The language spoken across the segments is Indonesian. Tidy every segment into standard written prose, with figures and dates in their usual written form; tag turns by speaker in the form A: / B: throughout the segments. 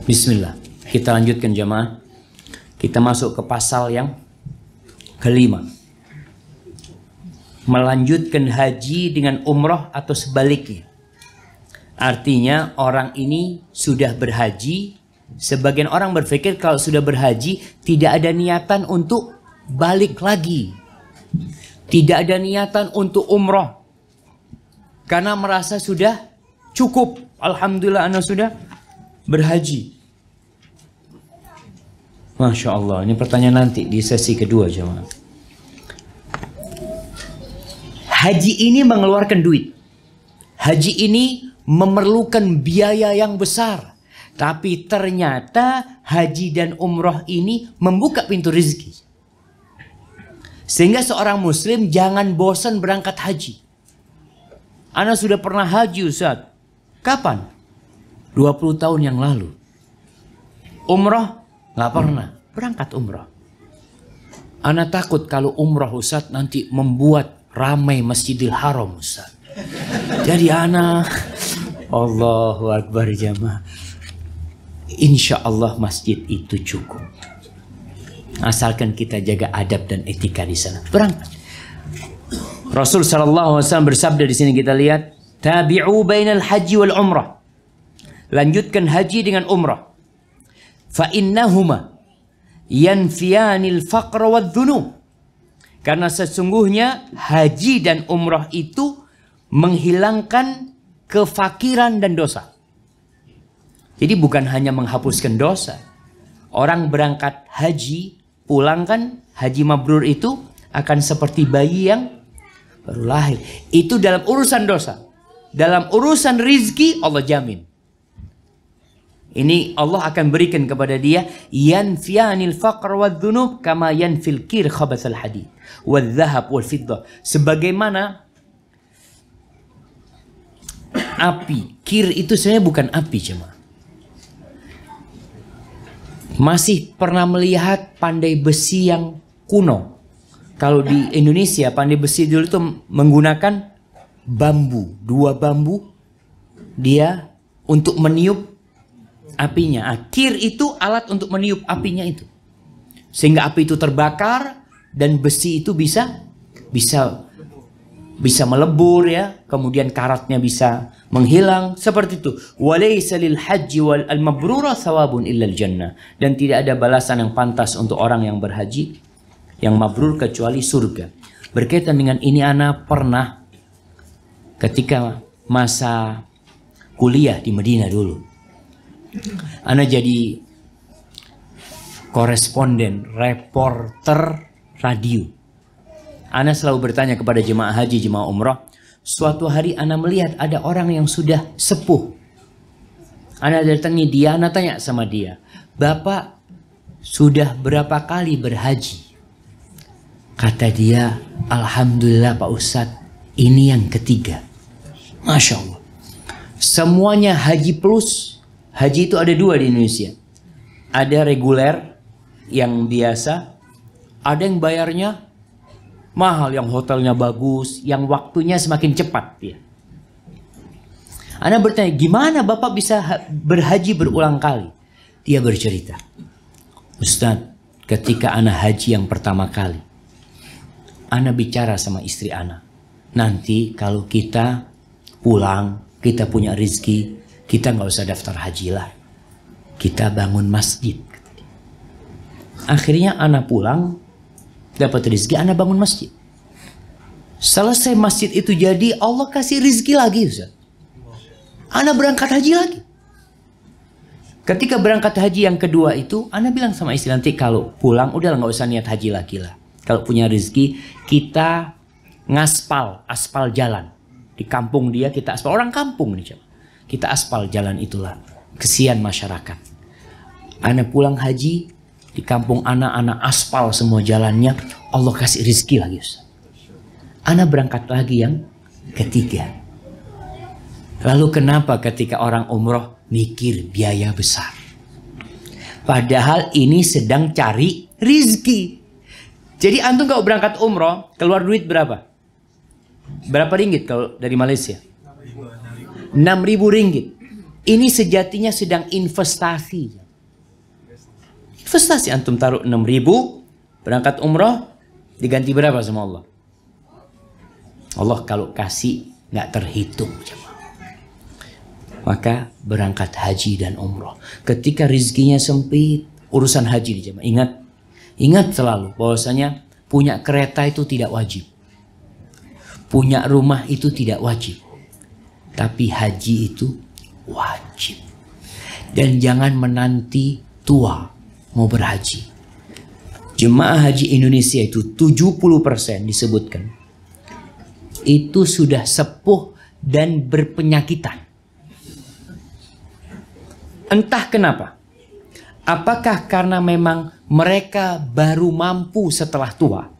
A: Bismillah. Kita lanjutkan jemaah. Kita masuk ke pasal yang kelima. Melanjutkan haji dengan umroh atau sebaliknya. Artinya orang ini sudah berhaji. Sebagian orang berpikir kalau sudah berhaji tidak ada niatan untuk balik lagi. Tidak ada niatan untuk umroh. Karena merasa sudah cukup. Alhamdulillah anak sudah berhaji. Masya Allah, ini pertanyaan nanti di sesi kedua jemaah. Haji ini mengeluarkan duit. Haji ini memerlukan biaya yang besar. Tapi ternyata haji dan umroh ini membuka pintu rezeki. Sehingga seorang muslim jangan bosan berangkat haji. Ana sudah pernah haji Ustaz. Kapan? 20 tahun yang lalu. Umroh? Nggak pernah. Berangkat umroh. Ana takut kalau umroh Ustaz nanti membuat ramai Masjidil Haram Ustaz. Jadi ana Allahu Akbar jamaah. Insya Allah masjid itu cukup. Asalkan kita jaga adab dan etika di sana. Berangkat. Rasul sallallahu alaihi wasallam bersabda di sini kita lihat, tabi'u bainal haji wal umrah. Lanjutkan haji dengan umrah. Fa innahuma yanfiyanil faqra wadh-dhunub. Karena sesungguhnya haji dan umrah itu menghilangkan kefakiran dan dosa. Jadi bukan hanya menghapuskan dosa. Orang berangkat haji, pulang kan, haji mabrur itu akan seperti bayi yang baru lahir. Itu dalam urusan dosa. Dalam urusan rizki Allah jamin. Ini Allah akan berikan kepada dia yanfiyanil faqr wadh-dhunub kama yanfil kir khabathal hadid wadh-dhahab wal fiddah. Sebagaimana api, kir itu sebenarnya bukan api cuma. Masih pernah melihat pandai besi yang kuno. Kalau di Indonesia pandai besi dulu itu menggunakan bambu, 2 bambu dia untuk meniup apinya. Kir itu alat untuk meniup apinya itu. Sehingga api itu terbakar dan besi itu bisa melebur ya, kemudian karatnya bisa menghilang seperti itu. Walaysa lil haji wal mabrura thawabun illal jannah. Dan tidak ada balasan yang pantas untuk orang yang berhaji yang mabrur kecuali surga. Berkaitan dengan ini ana pernah ketika masa kuliah di Madinah dulu. Ana jadi koresponden, reporter radio. Ana selalu bertanya kepada jemaah haji, jemaah umrah. Suatu hari ana melihat ada orang yang sudah sepuh. Ana datangi dia, ana tanya sama dia, Bapak sudah berapa kali berhaji? Kata dia, Alhamdulillah Pak Ustadz, ini yang ketiga. Masya Allah. Semuanya haji plus. Haji itu ada 2 di Indonesia. Ada reguler yang biasa, ada yang bayarnya mahal, yang hotelnya bagus, yang waktunya semakin cepat ya. Ana bertanya, gimana Bapak bisa berhaji berulang kali? Dia bercerita, Ustadz, ketika ana haji yang pertama kali, ana bicara sama istri ana, nanti kalau kita pulang, kita punya rezeki, kita nggak usah daftar haji lah, kita bangun masjid. Akhirnya ana pulang, dapat rezeki, ana bangun masjid. Selesai masjid itu jadi, Allah kasih rezeki lagi Ustaz. Ana berangkat haji lagi. Ketika berangkat haji yang kedua itu, ana bilang sama istri, nanti kalau pulang udah nggak usah niat haji lagi lah. Kalau punya rezeki, kita aspal jalan. Di kampung dia kita aspal, orang kampung nih. Kita aspal jalan itulah. Kesian masyarakat. Ana pulang haji, di kampung ana aspal semua jalannya. Allah kasih rezeki lagi Ustaz. Ana berangkat lagi yang ketiga. Lalu kenapa ketika orang umroh mikir biaya besar? Padahal ini sedang cari rizki. Jadi antum kalau berangkat umroh, keluar duit berapa? Berapa ringgit kalau dari Malaysia? 6.000 ringgit. Ini sejatinya sedang investasi. Investasi, antum taruh 6.000, berangkat umroh, diganti berapa sama Allah? Allah kalau kasih nggak terhitung. Maka berangkat haji dan umroh. Ketika rizkinya sempit, urusan haji nih jemaah. Ingat selalu bahwasanya punya kereta itu tidak wajib. Punya rumah itu tidak wajib. Tapi haji itu wajib. Dan jangan menanti tua mau berhaji. Jemaah haji Indonesia itu 70% disebutkan. Itu sudah sepuh dan berpenyakitan. Entah kenapa. Apakah karena memang mereka baru mampu setelah tua?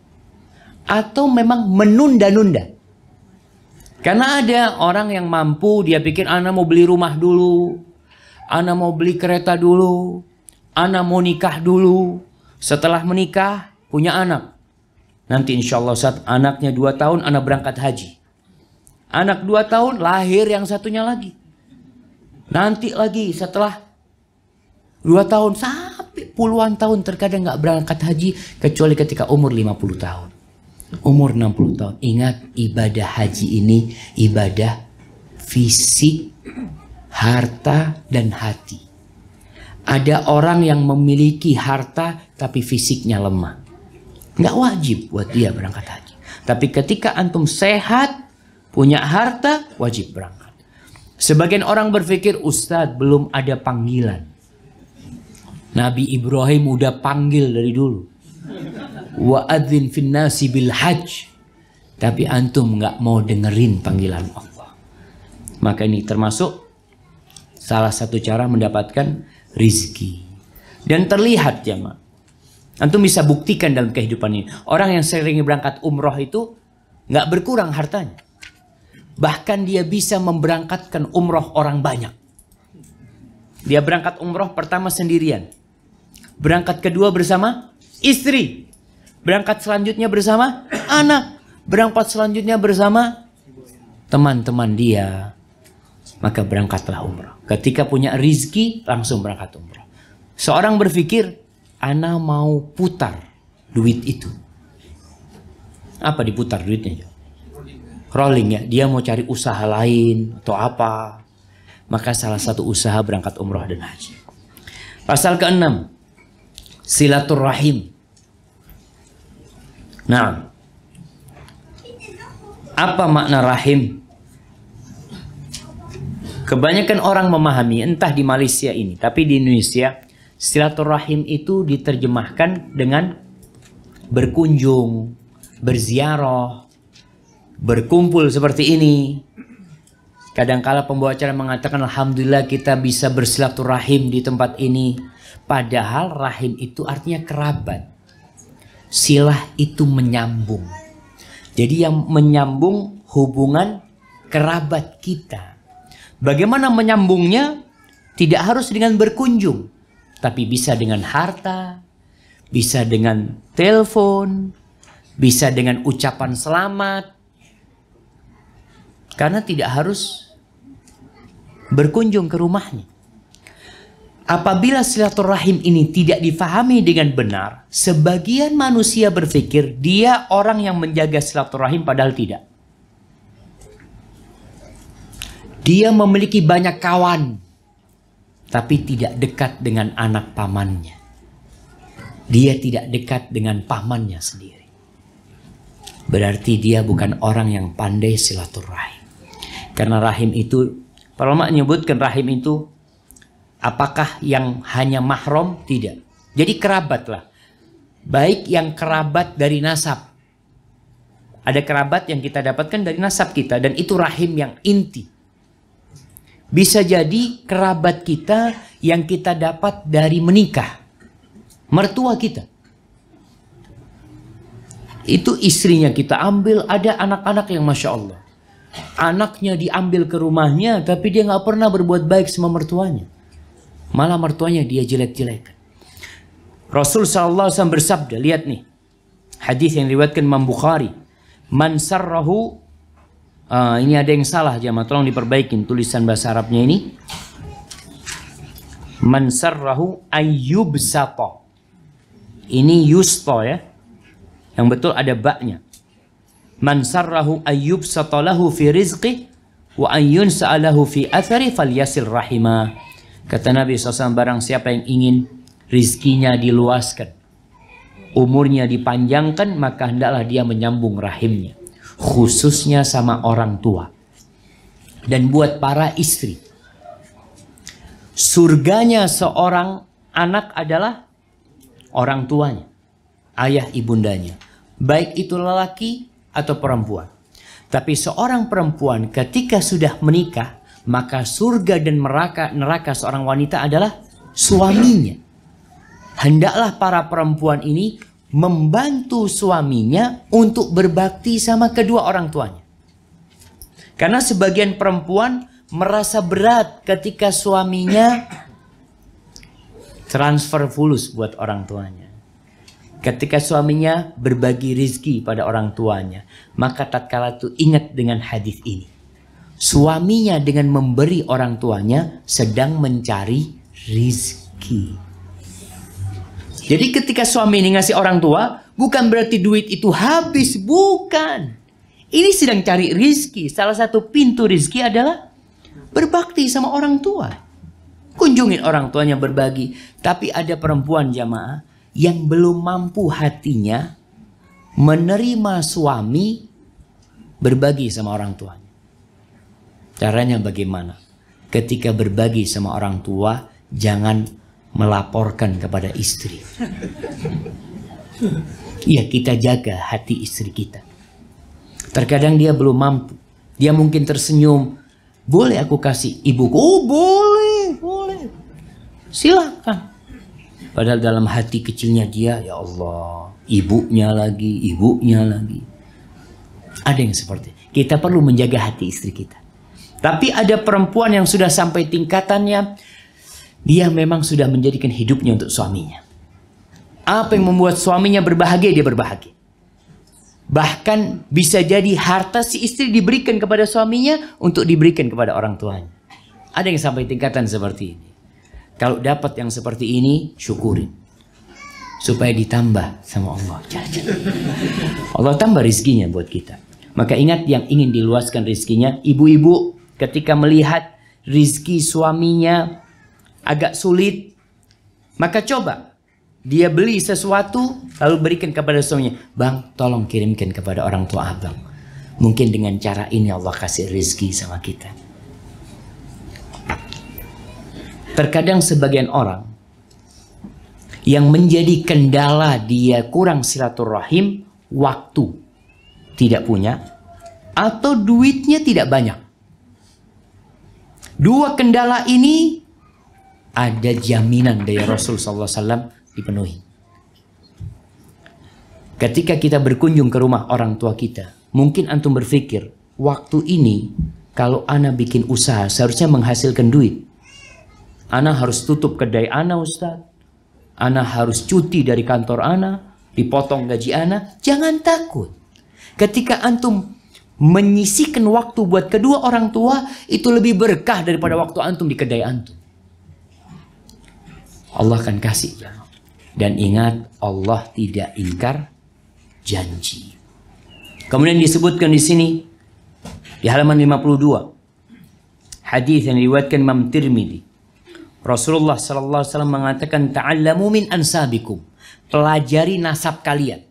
A: Atau memang menunda-nunda? Karena ada orang yang mampu, dia pikir ana mau beli rumah dulu. Ana mau beli kereta dulu. Ana mau nikah dulu. Setelah menikah, punya anak. Nanti insya Allah saat anaknya 2 tahun, ana berangkat haji. Anak 2 tahun, lahir yang satunya lagi. Nanti lagi setelah 2 tahun sampai puluhan tahun terkadang nggak berangkat haji kecuali ketika umur 50 tahun. Umur 60 tahun. Ingat, ibadah haji ini ibadah fisik, harta dan hati. Ada orang yang memiliki harta tapi fisiknya lemah. Nggak wajib buat dia berangkat haji. Tapi ketika antum sehat, punya harta, wajib berangkat. Sebagian orang berpikir, Ustadz belum ada panggilan. Nabi Ibrahim udah panggil dari dulu. Wa adzin fin nasi bil hajj. Tapi antum nggak mau dengerin panggilan Allah. Maka ini termasuk salah satu cara mendapatkan rizki. Dan terlihat jemaah. Antum bisa buktikan dalam kehidupan ini. Orang yang sering berangkat umroh itu nggak berkurang hartanya. Bahkan dia bisa memberangkatkan umroh orang banyak. Dia berangkat umroh pertama sendirian. Berangkat kedua bersama istri. Berangkat selanjutnya bersama anak. Berangkat selanjutnya bersama teman-teman dia. Maka berangkatlah umroh. Ketika punya rizki langsung berangkat umroh. Seorang berpikir, ana mau putar duit itu. Apa diputar duitnya? Rolling ya, dia mau cari usaha lain atau apa. Maka salah satu usaha berangkat umroh dan haji. Pasal ke-6, silaturrahim. Nah, apa makna rahim? Kebanyakan orang memahami, entah di Malaysia ini, tapi di Indonesia, silaturrahim itu diterjemahkan dengan berkunjung, berziarah, berkumpul seperti ini. Kadangkala pembawa acara mengatakan alhamdulillah kita bisa bersilaturahim di tempat ini. Padahal rahim itu artinya kerabat. Silah itu menyambung. Jadi yang menyambung hubungan kerabat kita. Bagaimana menyambungnya? Tidak harus dengan berkunjung. Tapi bisa dengan harta. Bisa dengan telepon. Bisa dengan ucapan selamat. Karena tidak harus berkunjung ke rumahnya. Apabila silaturahim ini tidak difahami dengan benar, sebagian manusia berpikir dia orang yang menjaga silaturahim padahal tidak. Dia memiliki banyak kawan, tapi tidak dekat dengan anak pamannya. Dia tidak dekat dengan pamannya sendiri. Berarti dia bukan orang yang pandai silaturahim. Karena rahim itu, para ulama menyebutkan rahim itu apakah yang hanya mahram? Tidak. Jadi kerabat lah. Baik yang kerabat dari nasab. Ada kerabat yang kita dapatkan dari nasab kita. Dan itu rahim yang inti. Bisa jadi kerabat kita yang kita dapat dari menikah. Mertua kita. Itu istrinya kita ambil. Ada anak-anak yang Masya Allah. Anaknya diambil ke rumahnya, tapi dia nggak pernah berbuat baik sama mertuanya. Malah mertuanya dia jelek-jelekan. Rasul SAW bersabda, lihat nih. Hadis yang diriwayatkan Imam Bukhari. Man sarrahu, ini ada yang salah jamaah, tolong diperbaikin tulisan bahasa Arabnya ini. Man sarrahu ayyubsata. Ini yusto ya. Yang betul ada baknya. Man sarrahu ayyubsata lahu fi rizqi wa ayyun sa'alahu fi athari falyasil rahimah. Kata Nabi SAW, barang siapa yang ingin rizkinya diluaskan, umurnya dipanjangkan, maka hendaklah dia menyambung rahimnya. Khususnya sama orang tua. Dan buat para istri, surganya seorang anak adalah orang tuanya, ayah ibundanya, baik itu lelaki atau perempuan. Tapi seorang perempuan ketika sudah menikah, maka surga dan neraka seorang wanita adalah suaminya. Hendaklah para perempuan ini membantu suaminya untuk berbakti sama kedua orang tuanya. Karena sebagian perempuan merasa berat ketika suaminya transfer fulus buat orang tuanya. Ketika suaminya berbagi rizki pada orang tuanya. Maka tatkala itu ingat dengan hadis ini. Suaminya dengan memberi orang tuanya sedang mencari rizki. Jadi ketika suami ini ngasih orang tua, bukan berarti duit itu habis. Bukan. Ini sedang cari rizki. Salah satu pintu rizki adalah berbakti sama orang tua. Kunjungin orang tuanya, berbagi. Tapi ada perempuan jamaah yang belum mampu hatinya menerima suami berbagi sama orang tuanya. Caranya bagaimana? Ketika berbagi sama orang tua, jangan melaporkan kepada istri. Iya, kita jaga hati istri kita. Terkadang dia belum mampu. Dia mungkin tersenyum. Boleh aku kasih ibuku? Oh boleh, boleh. Silakan. Padahal dalam hati kecilnya dia, ya Allah, ibunya lagi. Ada yang seperti itu. Kita perlu menjaga hati istri kita. Tapi ada perempuan yang sudah sampai tingkatannya, dia memang sudah menjadikan hidupnya untuk suaminya. Apa yang membuat suaminya berbahagia, dia berbahagia. Bahkan bisa jadi harta si istri diberikan kepada suaminya untuk diberikan kepada orang tuanya. Ada yang sampai tingkatan seperti ini. Kalau dapat yang seperti ini, syukurin. Supaya ditambah sama Allah. Allah tambah rizkinya buat kita. Maka ingat, yang ingin diluaskan rizkinya, ibu-ibu ketika melihat rizki suaminya agak sulit, maka coba dia beli sesuatu lalu berikan kepada suaminya. Bang, tolong kirimkan kepada orang tua abang. Mungkin dengan cara ini Allah kasih rezeki sama kita. Terkadang sebagian orang yang menjadi kendala dia kurang silaturahim, waktu tidak punya atau duitnya tidak banyak. Dua kendala ini ada jaminan dari Rasulullah SAW dipenuhi. Ketika kita berkunjung ke rumah orang tua kita, mungkin antum berpikir, waktu ini kalau ana bikin usaha seharusnya menghasilkan duit. Ana harus tutup kedai ana, Ustaz. Ana harus cuti dari kantor ana, dipotong gaji ana. Jangan takut. Ketika antum menyisihkan waktu buat kedua orang tua, itu lebih berkah daripada waktu antum di kedai antum. Allah akan kasih. Dan ingat, Allah tidak ingkar janji. Kemudian disebutkan di sini di halaman 52, hadis yang diriwayatkan Imam Tirmidzi. Rasulullah sallallahu alaihi wasallam mengatakan, ta'allamu min ansabikum. Pelajari nasab kalian.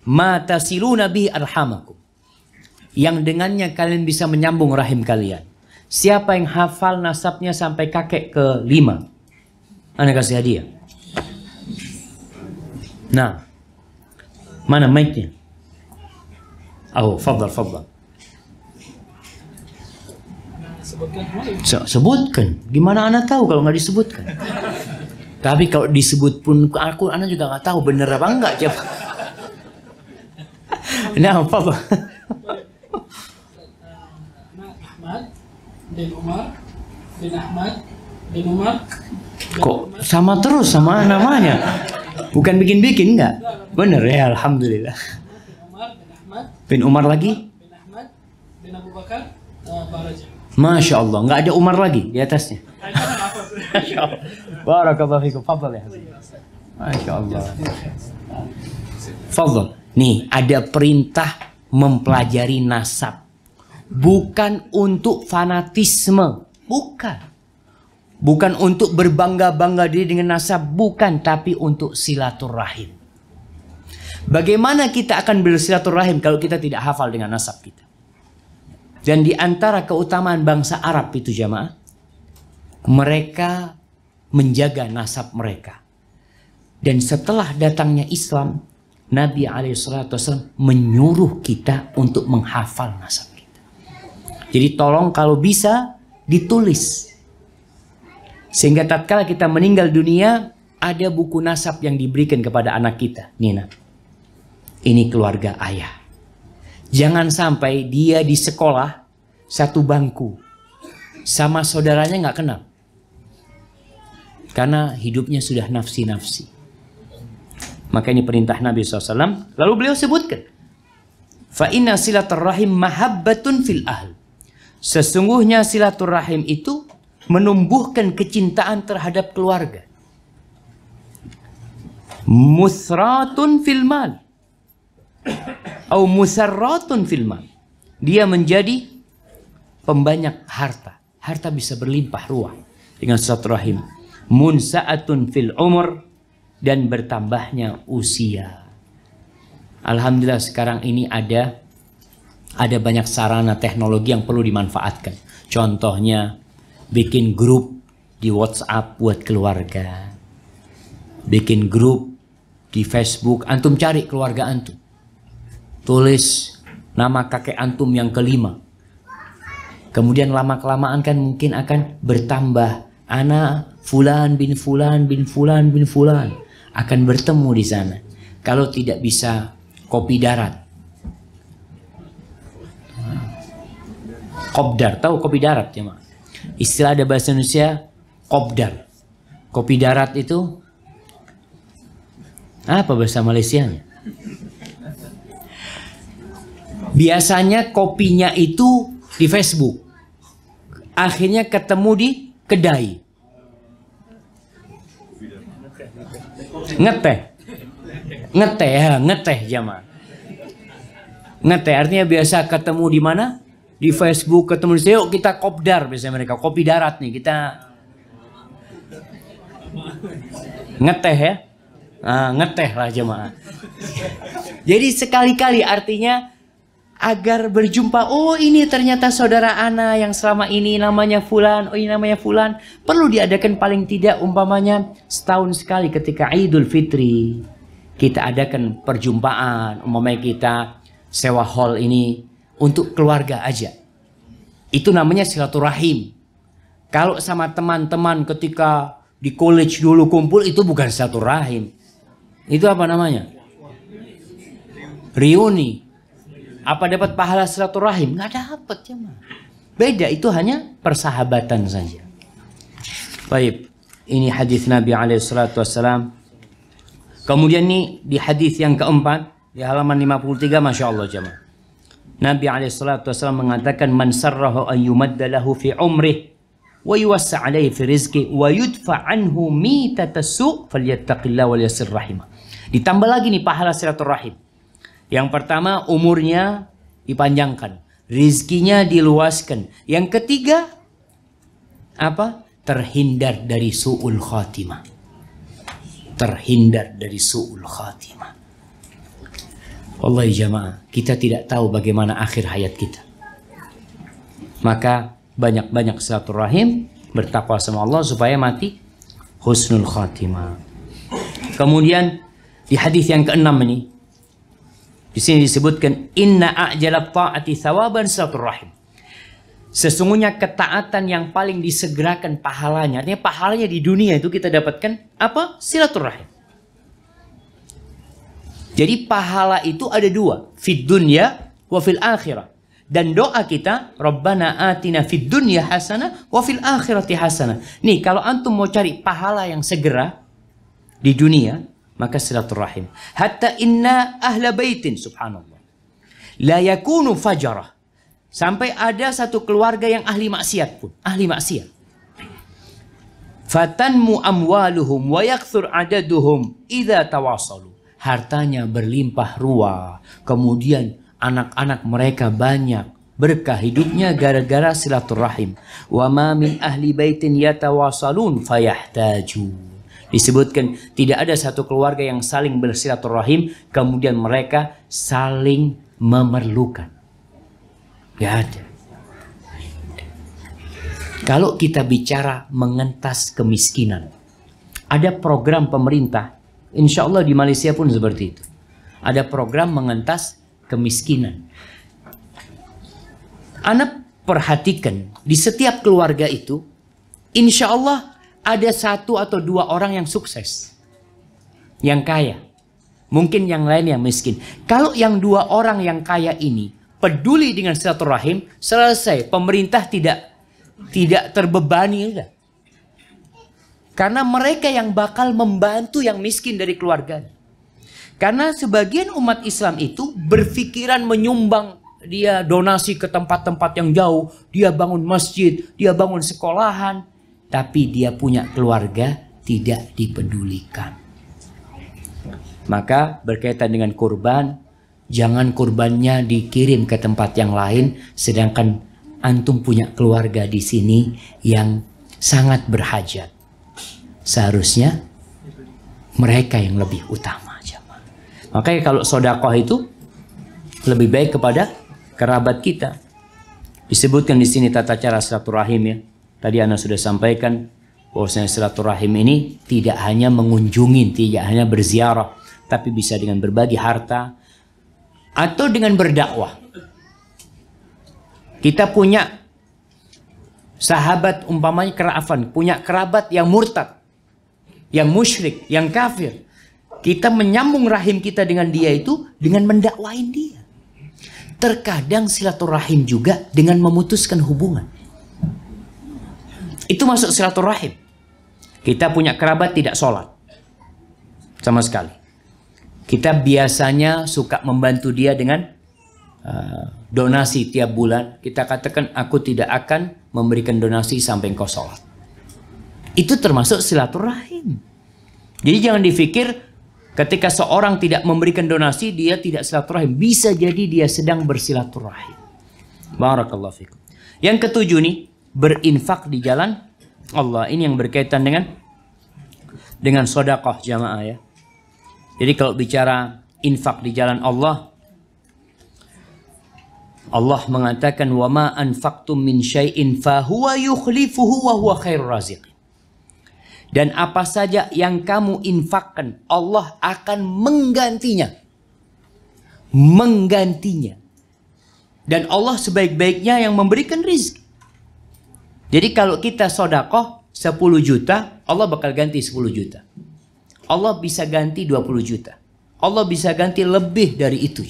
A: Ma tasiluna bihi arhamakum. Yang dengannya kalian bisa menyambung rahim kalian. Siapa yang hafal nasabnya sampai kakek ke-5, ana kasih hadiah. Nah, mana mic-nya? Oh, fadal. Sebutkan. Gimana ana tahu kalau nggak disebutkan? Tapi kalau disebut pun ana juga nggak tahu bener apa enggak. Coba. Nah, fadal.
B: Ahmad bin Umar bin Ahmad bin Umar.
A: Kok sama terus sama namanya? Bukan bikin-bikin enggak? Bener ya, alhamdulillah.
B: Bin Umar bin Ahmad
A: bin Umar lagi?
B: bin Ahmad bin Abu Bakar Baraja.
A: Masya Allah, nggak ada Umar lagi di atasnya. Masya Allah. Barakallahu fikum. Fadhal ya Hasan. Masya Allah. Fadhal. Nih, ada perintah mempelajari nasab. Bukan untuk fanatisme. Bukan. Bukan untuk berbangga-bangga diri dengan nasab. Bukan, tapi untuk silaturahim. Bagaimana kita akan bersilaturahim kalau kita tidak hafal dengan nasab kita? Dan di antara keutamaan bangsa Arab itu jamaah, mereka menjaga nasab mereka. Dan setelah datangnya Islam, Nabi SAW menyuruh kita untuk menghafal nasab kita. Jadi tolong kalau bisa ditulis. Sehingga tatkala kita meninggal dunia, ada buku nasab yang diberikan kepada anak kita. Nina, ini keluarga ayah. Jangan sampai dia di sekolah satu bangku sama saudaranya nggak kenal. Karena hidupnya sudah nafsi-nafsi. Maka ini perintah Nabi SAW. Lalu beliau sebutkan, fa inna silaturrahim mahabbatun fil ahl. Sesungguhnya silaturrahim itu menumbuhkan kecintaan terhadap keluarga. Musratun fil mal. Atau musarratun fil mal. Dia menjadi pembanyak harta. Harta bisa berlimpah ruah dengan silaturahim. Munsa'atun fil umur. Dan bertambahnya usia. Alhamdulillah sekarang ini ada banyak sarana teknologi yang perlu dimanfaatkan. Contohnya bikin grup di WhatsApp buat keluarga. Bikin grup di Facebook. Antum cari keluarga antum. Tulis nama kakek antum yang kelima. Kemudian lama-kelamaan kan mungkin akan bertambah. Anak fulan bin fulan bin fulan bin fulan akan bertemu di sana. Kalau tidak bisa kopi darat. Kopdar, tahu kopi darat ya Mak? Istilah ada bahasa Indonesia kopdar. Kopi darat itu apa bahasa Malaysianya? Biasanya kopinya itu di Facebook. Akhirnya ketemu di kedai. Ngeteh jamaah. Ngeteh artinya biasa ketemu di mana? Di Facebook, ketemu di yuk kita kopdar biasanya mereka, kopi darat nih kita ngeteh ya. Ngeteh lah jamaah. Jadi sekali-kali artinya agar berjumpa, oh ini ternyata saudara ana yang selama ini namanya fulan, oh ini namanya fulan. Perlu diadakan paling tidak umpamanya setahun sekali ketika Idul Fitri. Kita adakan perjumpaan, umpamanya kita sewa hall ini untuk keluarga aja. Itu namanya silaturahim. Kalau sama teman-teman ketika di college dulu kumpul, itu bukan silaturahim. Itu apa namanya? Reuni. Apa dapat pahala silaturahim? Nggak dapat ya mah. Beda, itu hanya persahabatan saja. Baik, ini hadis Nabi SAW. Kemudian nih di hadis yang keempat di halaman 53, masya Allah jemaah. Nabi SAW mengatakan, man sarrahu an yumadda lahu fi umrih wa yuwassa' alaihi fi rizqi wa yudfa' anhu mitatasu' falyattaqillah wal yasir rahimah. Ditambah lagi nih pahala silaturahim. Yang pertama, umurnya dipanjangkan, rizkinya diluaskan. Yang ketiga, apa? Terhindar dari su'ul khatimah. Terhindar dari su'ul khatimah. Wallahi jamaah, kita tidak tahu bagaimana akhir hayat kita. Maka banyak-banyak silaturahim, bertakwa sama Allah supaya mati husnul khatimah. Kemudian di hadis yang ke-6 ini, di sini disebutkan inna a'jalat ta'ati thawaban silaturahim. Sesungguhnya ketaatan yang paling disegerakan pahalanya, artinya pahalanya di dunia itu kita dapatkan apa? Silaturahim. Jadi pahala itu ada dua, fid dunya wa fil akhirah. Dan doa kita, Rabbana atina fid dunya hasanah wa fil akhirati hasanah. Nih, kalau antum mau cari pahala yang segera di dunia, maka silaturahim. Hatta inna ahla baitin, subhanallah, la yakunu fajarah Sampai ada satu keluarga yang ahli maksiat pun. Ahli maksiat. Fatanmu amwaluhum wa yakthur adaduhum idza tawasalu. Hartanya berlimpah ruah. Kemudian anak-anak mereka banyak. Berkah hidupnya gara-gara silaturahim. Wa ma min ahli baitin yatawasalun fayahtaju. Disebutkan tidak ada satu keluarga yang saling bersilaturahim kemudian mereka saling memerlukan. Gak ada. Kalau kita bicara mengentas kemiskinan, ada program pemerintah, insya Allah di Malaysia pun seperti itu. Ada program mengentas kemiskinan. Anda perhatikan di setiap keluarga itu, insya Allah ada satu atau dua orang yang sukses, yang kaya. Mungkin yang lain yang miskin. Kalau yang dua orang yang kaya ini peduli dengan silaturahim, selesai. Pemerintah tidak terbebani. Udah. Karena mereka yang bakal membantu yang miskin dari keluarga. Karena sebagian umat Islam itu berpikiran menyumbang. Dia donasi ke tempat-tempat yang jauh. Dia bangun masjid. Dia bangun sekolahan. Tapi dia punya keluarga tidak dipedulikan. Maka berkaitan dengan kurban. Jangan kurbannya dikirim ke tempat yang lain. Sedangkan antum punya keluarga di sini yang sangat berhajat. Seharusnya mereka yang lebih utama. Makanya kalau sedekah itu lebih baik kepada kerabat kita. Disebutkan di sini tata cara silaturahim ya. Tadi Ana sudah sampaikan bahwasanya silaturahim ini tidak hanya mengunjungi, tidak hanya berziarah, tapi bisa dengan berbagi harta atau dengan berdakwah. Kita punya sahabat umpamanya punya kerabat yang murtad, yang musyrik, yang kafir. Kita menyambung rahim kita dengan dia itu dengan mendakwain dia. Terkadang silaturahim juga dengan memutuskan hubungan. Itu masuk silaturahim. Kita punya kerabat tidak sholat sama sekali. Kita biasanya suka membantu dia dengan donasi tiap bulan. Kita katakan aku tidak akan memberikan donasi sampai engkau sholat. Itu termasuk silaturahim. Jadi jangan dipikir ketika seorang tidak memberikan donasi dia tidak silaturahim. Bisa jadi dia sedang bersilaturahim. Barakallahu fikum. Yang ketujuh nih, berinfak di jalan Allah. Ini yang berkaitan dengan sedekah jamaah ya. Jadi kalau bicara infak di jalan Allah, Allah mengatakan wa ma anfaqtum min syai'in fa huwa yukhlifuhu wa huwa khairur raziqin. Dan apa saja yang kamu infakkan, Allah akan menggantinya. Menggantinya. Dan Allah sebaik-baiknya yang memberikan rizki. Jadi kalau kita sedekah 10 juta, Allah bakal ganti 10 juta. Allah bisa ganti 20 juta. Allah bisa ganti lebih dari itu.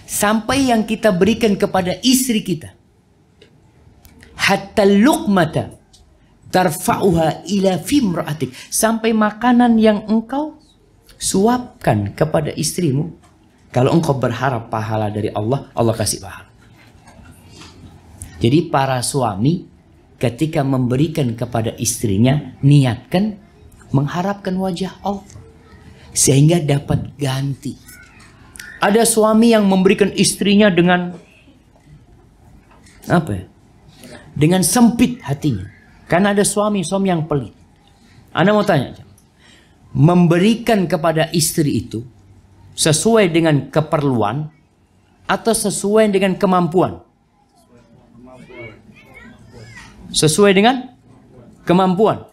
A: Sampai yang kita berikan kepada istri kita. Hatta luqmata tarfa'uha ila fimra'atik. Sampai makanan yang engkau suapkan kepada istrimu. Kalau engkau berharap pahala dari Allah, Allah kasih pahala. Jadi para suami ketika memberikan kepada istrinya, niatkan mengharapkan wajah Allah. Sehingga dapat ganti. Ada suami yang memberikan istrinya dengan apa ya? Dengan sempit hatinya. Karena ada suami-suami yang pelit. Anda mau tanya, memberikan kepada istri itu sesuai dengan keperluan atau sesuai dengan kemampuan? Sesuai dengan kemampuan.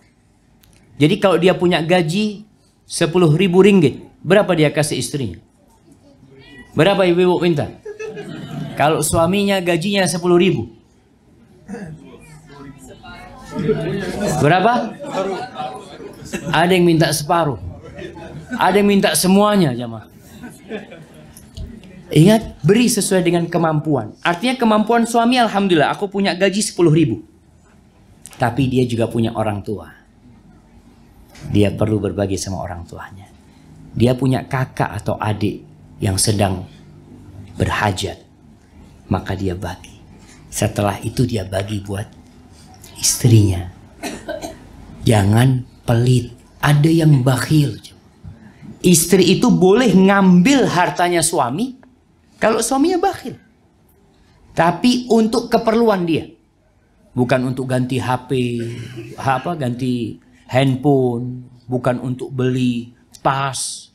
A: Jadi kalau dia punya gaji 10.000 ringgit, berapa dia kasih istrinya? Berapa ibu-ibu minta? Kalau suaminya gajinya 10.000, berapa? Ada yang minta separuh, ada yang minta semuanya, jamaah. Ingat, beri sesuai dengan kemampuan. Artinya kemampuan suami, alhamdulillah, aku punya gaji 10.000. Tapi dia juga punya orang tua. Dia perlu berbagi sama orang tuanya. Dia punya kakak atau adik yang sedang berhajat. Maka dia bagi. Setelah itu dia bagi buat istrinya. Jangan pelit. Ada yang bakhil. Istri itu boleh ngambil hartanya suami kalau suaminya bakhil. Tapi untuk keperluan dia. Bukan untuk ganti HP, ganti handphone, bukan untuk beli tas.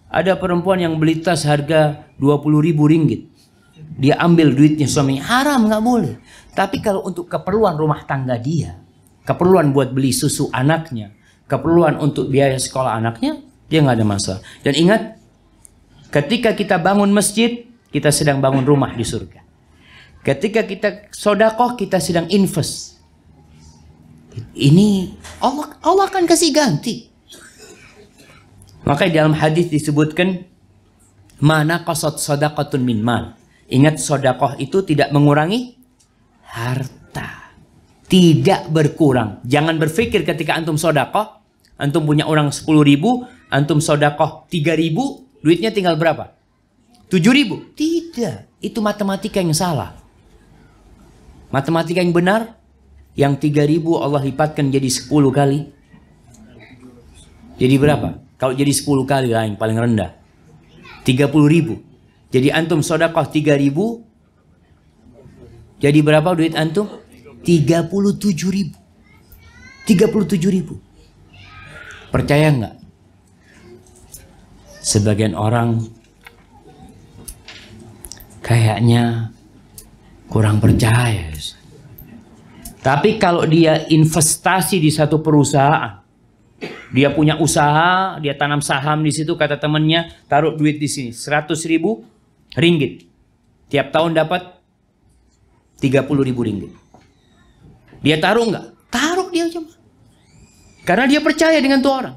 A: Ada perempuan yang beli tas harga 20.000 ringgit. Dia ambil duitnya suaminya, haram, nggak boleh. Tapi kalau untuk keperluan rumah tangga dia, keperluan buat beli susu anaknya, keperluan untuk biaya sekolah anaknya, dia nggak ada masalah. Dan ingat, ketika kita bangun masjid, kita sedang bangun rumah di surga. Ketika kita sodakoh, kita sedang invest. Ini Allah akan kasih ganti. Makanya dalam hadis disebutkan, mana qasad sadaqatun min mal. Ingat, sodakoh itu tidak mengurangi harta. Tidak berkurang. Jangan berpikir ketika antum sodakoh, antum punya orang 10.000, antum sodakoh 3.000, duitnya tinggal berapa? 7.000. Tidak. Itu matematika yang salah. Matematika yang benar, yang 3.000 Allah lipatkan jadi 10 kali. Jadi berapa? Kalau jadi 10 kali lah yang paling rendah. 30.000. Jadi antum sodakoh 3.000. Jadi berapa duit antum? 37.000. 37.000. Percaya nggak? Sebagian orang kayaknya kurang percaya. Tapi kalau dia investasi di satu perusahaan, dia punya usaha, dia tanam saham di situ, kata temannya, taruh duit di sini 100.000 ringgit. Tiap tahun dapat 30.000 ringgit. Dia taruh nggak? Taruh dia aja. Karena dia percaya dengan tuh orang.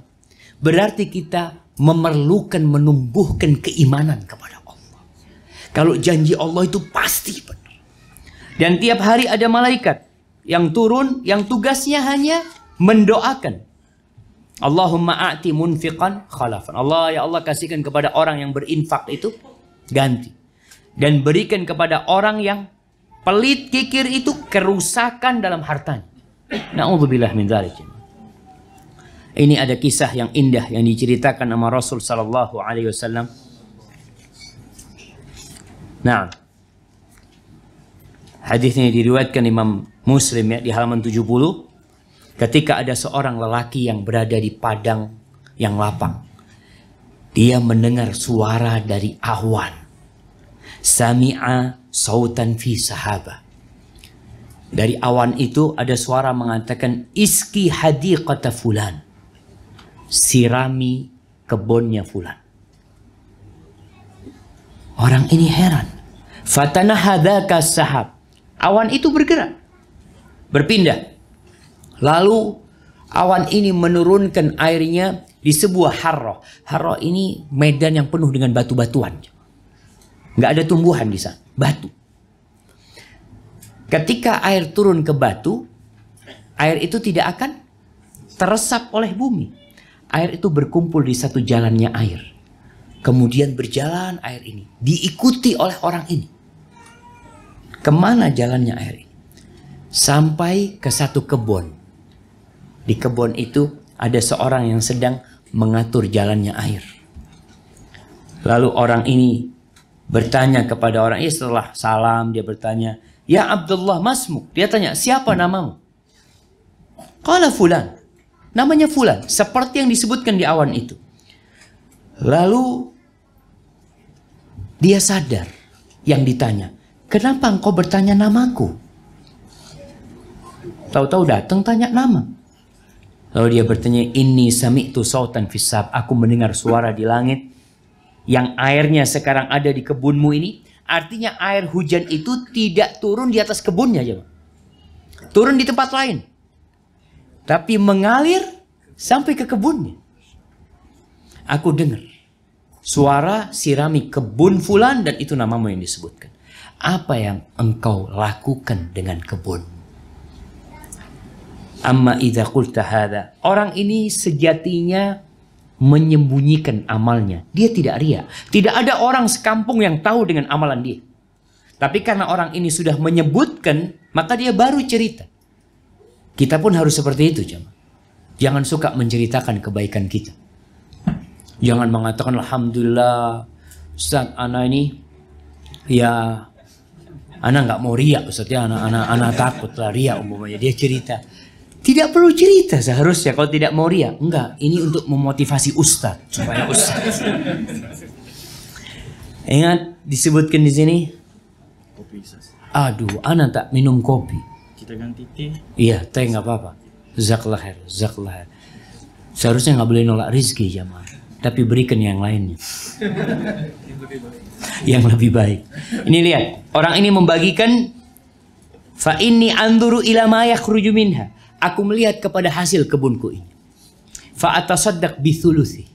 A: Berarti kita memerlukan menumbuhkan keimanan kepada Allah. Kalau janji Allah itu pasti benar. Dan tiap hari ada malaikat yang turun, yang tugasnya hanya mendoakan. Allahumma a'ti munfiqan khalafan. Allah, ya Allah, kasihkan kepada orang yang berinfak itu ganti. Dan berikan kepada orang yang pelit kikir itu kerusakan dalam hartanya. Na'udzubillah min dzalik. Ini ada kisah yang indah yang diceritakan sama Rasul sallallahu alaihi wasallam. Nah, hadisnya diriwayatkan Imam Muslim ya, di halaman 70. Ketika ada seorang lelaki yang berada di padang yang lapang. Dia mendengar suara dari awan. Sami'a sautan fi sahaba. Dari awan itu ada suara mengatakan, iski hadiqata fulan. Sirami kebunnya fulan. Orang ini heran. Fatanahadaka sahab. Awan itu bergerak. Berpindah. Lalu awan ini menurunkan airnya di sebuah harroh. Harroh ini medan yang penuh dengan batu-batuan. Nggak ada tumbuhan di sana. Batu. Ketika air turun ke batu, air itu tidak akan teresap oleh bumi. Air itu berkumpul di satu jalannya air. Kemudian berjalan air ini. Diikuti oleh orang ini. Kemana jalannya air ini? Sampai ke satu kebun. Di kebun itu ada seorang yang sedang mengatur jalannya air. Lalu orang ini bertanya kepada orang ini, setelah salam dia bertanya, ya Abdullah masmuk. Dia tanya, siapa namamu? Qala fulan. Namanya fulan. Seperti yang disebutkan di awan itu. Lalu dia sadar yang ditanya. Kenapa engkau bertanya namaku? Tahu-tahu datang tanya nama. Lalu dia bertanya, inni sami'tu sautan fisab. Aku mendengar suara di langit. Yang airnya sekarang ada di kebunmu ini. Artinya air hujan itu tidak turun di atas kebunnya. Turun di tempat lain. Tapi mengalir sampai ke kebunnya. Aku dengar suara sirami kebun fulan dan itu namamu yang disebutkan. Apa yang engkau lakukan dengan kebun? Amma idza qulta hadza. Orang ini sejatinya menyembunyikan amalnya. Dia tidak ria. Tidak ada orang sekampung yang tahu dengan amalan dia. Tapi karena orang ini sudah menyebutkan, maka dia baru cerita. Kita pun harus seperti itu, jemaah. Jangan suka menceritakan kebaikan kita. Jangan mengatakan, alhamdulillah, Ustaz, ana ini, ya, ana nggak mau riak, Ustaz, ya, ana takut lah riak umpamanya. Dia cerita. Tidak perlu cerita seharusnya kalau tidak mau riak. Enggak, ini untuk memotivasi Ustaz, supaya Ustaz. Ingat, disebutkan di sini.
C: Kopi, Ustaz.
A: Aduh, ana tak minum kopi.
C: Kita ganti teh.
A: Iya, teh nggak apa-apa. Jazakallah khair, jazakallah khair. Seharusnya nggak boleh nolak rezeki, jamaah. Tapi berikan yang lainnya. Yang lebih baik. Ini lihat, orang ini membagikan, fa inni anzuru ila ma yakhruju minha. Aku melihat kepada hasil kebunku ini. Fa atasaddaq bi thuluthi.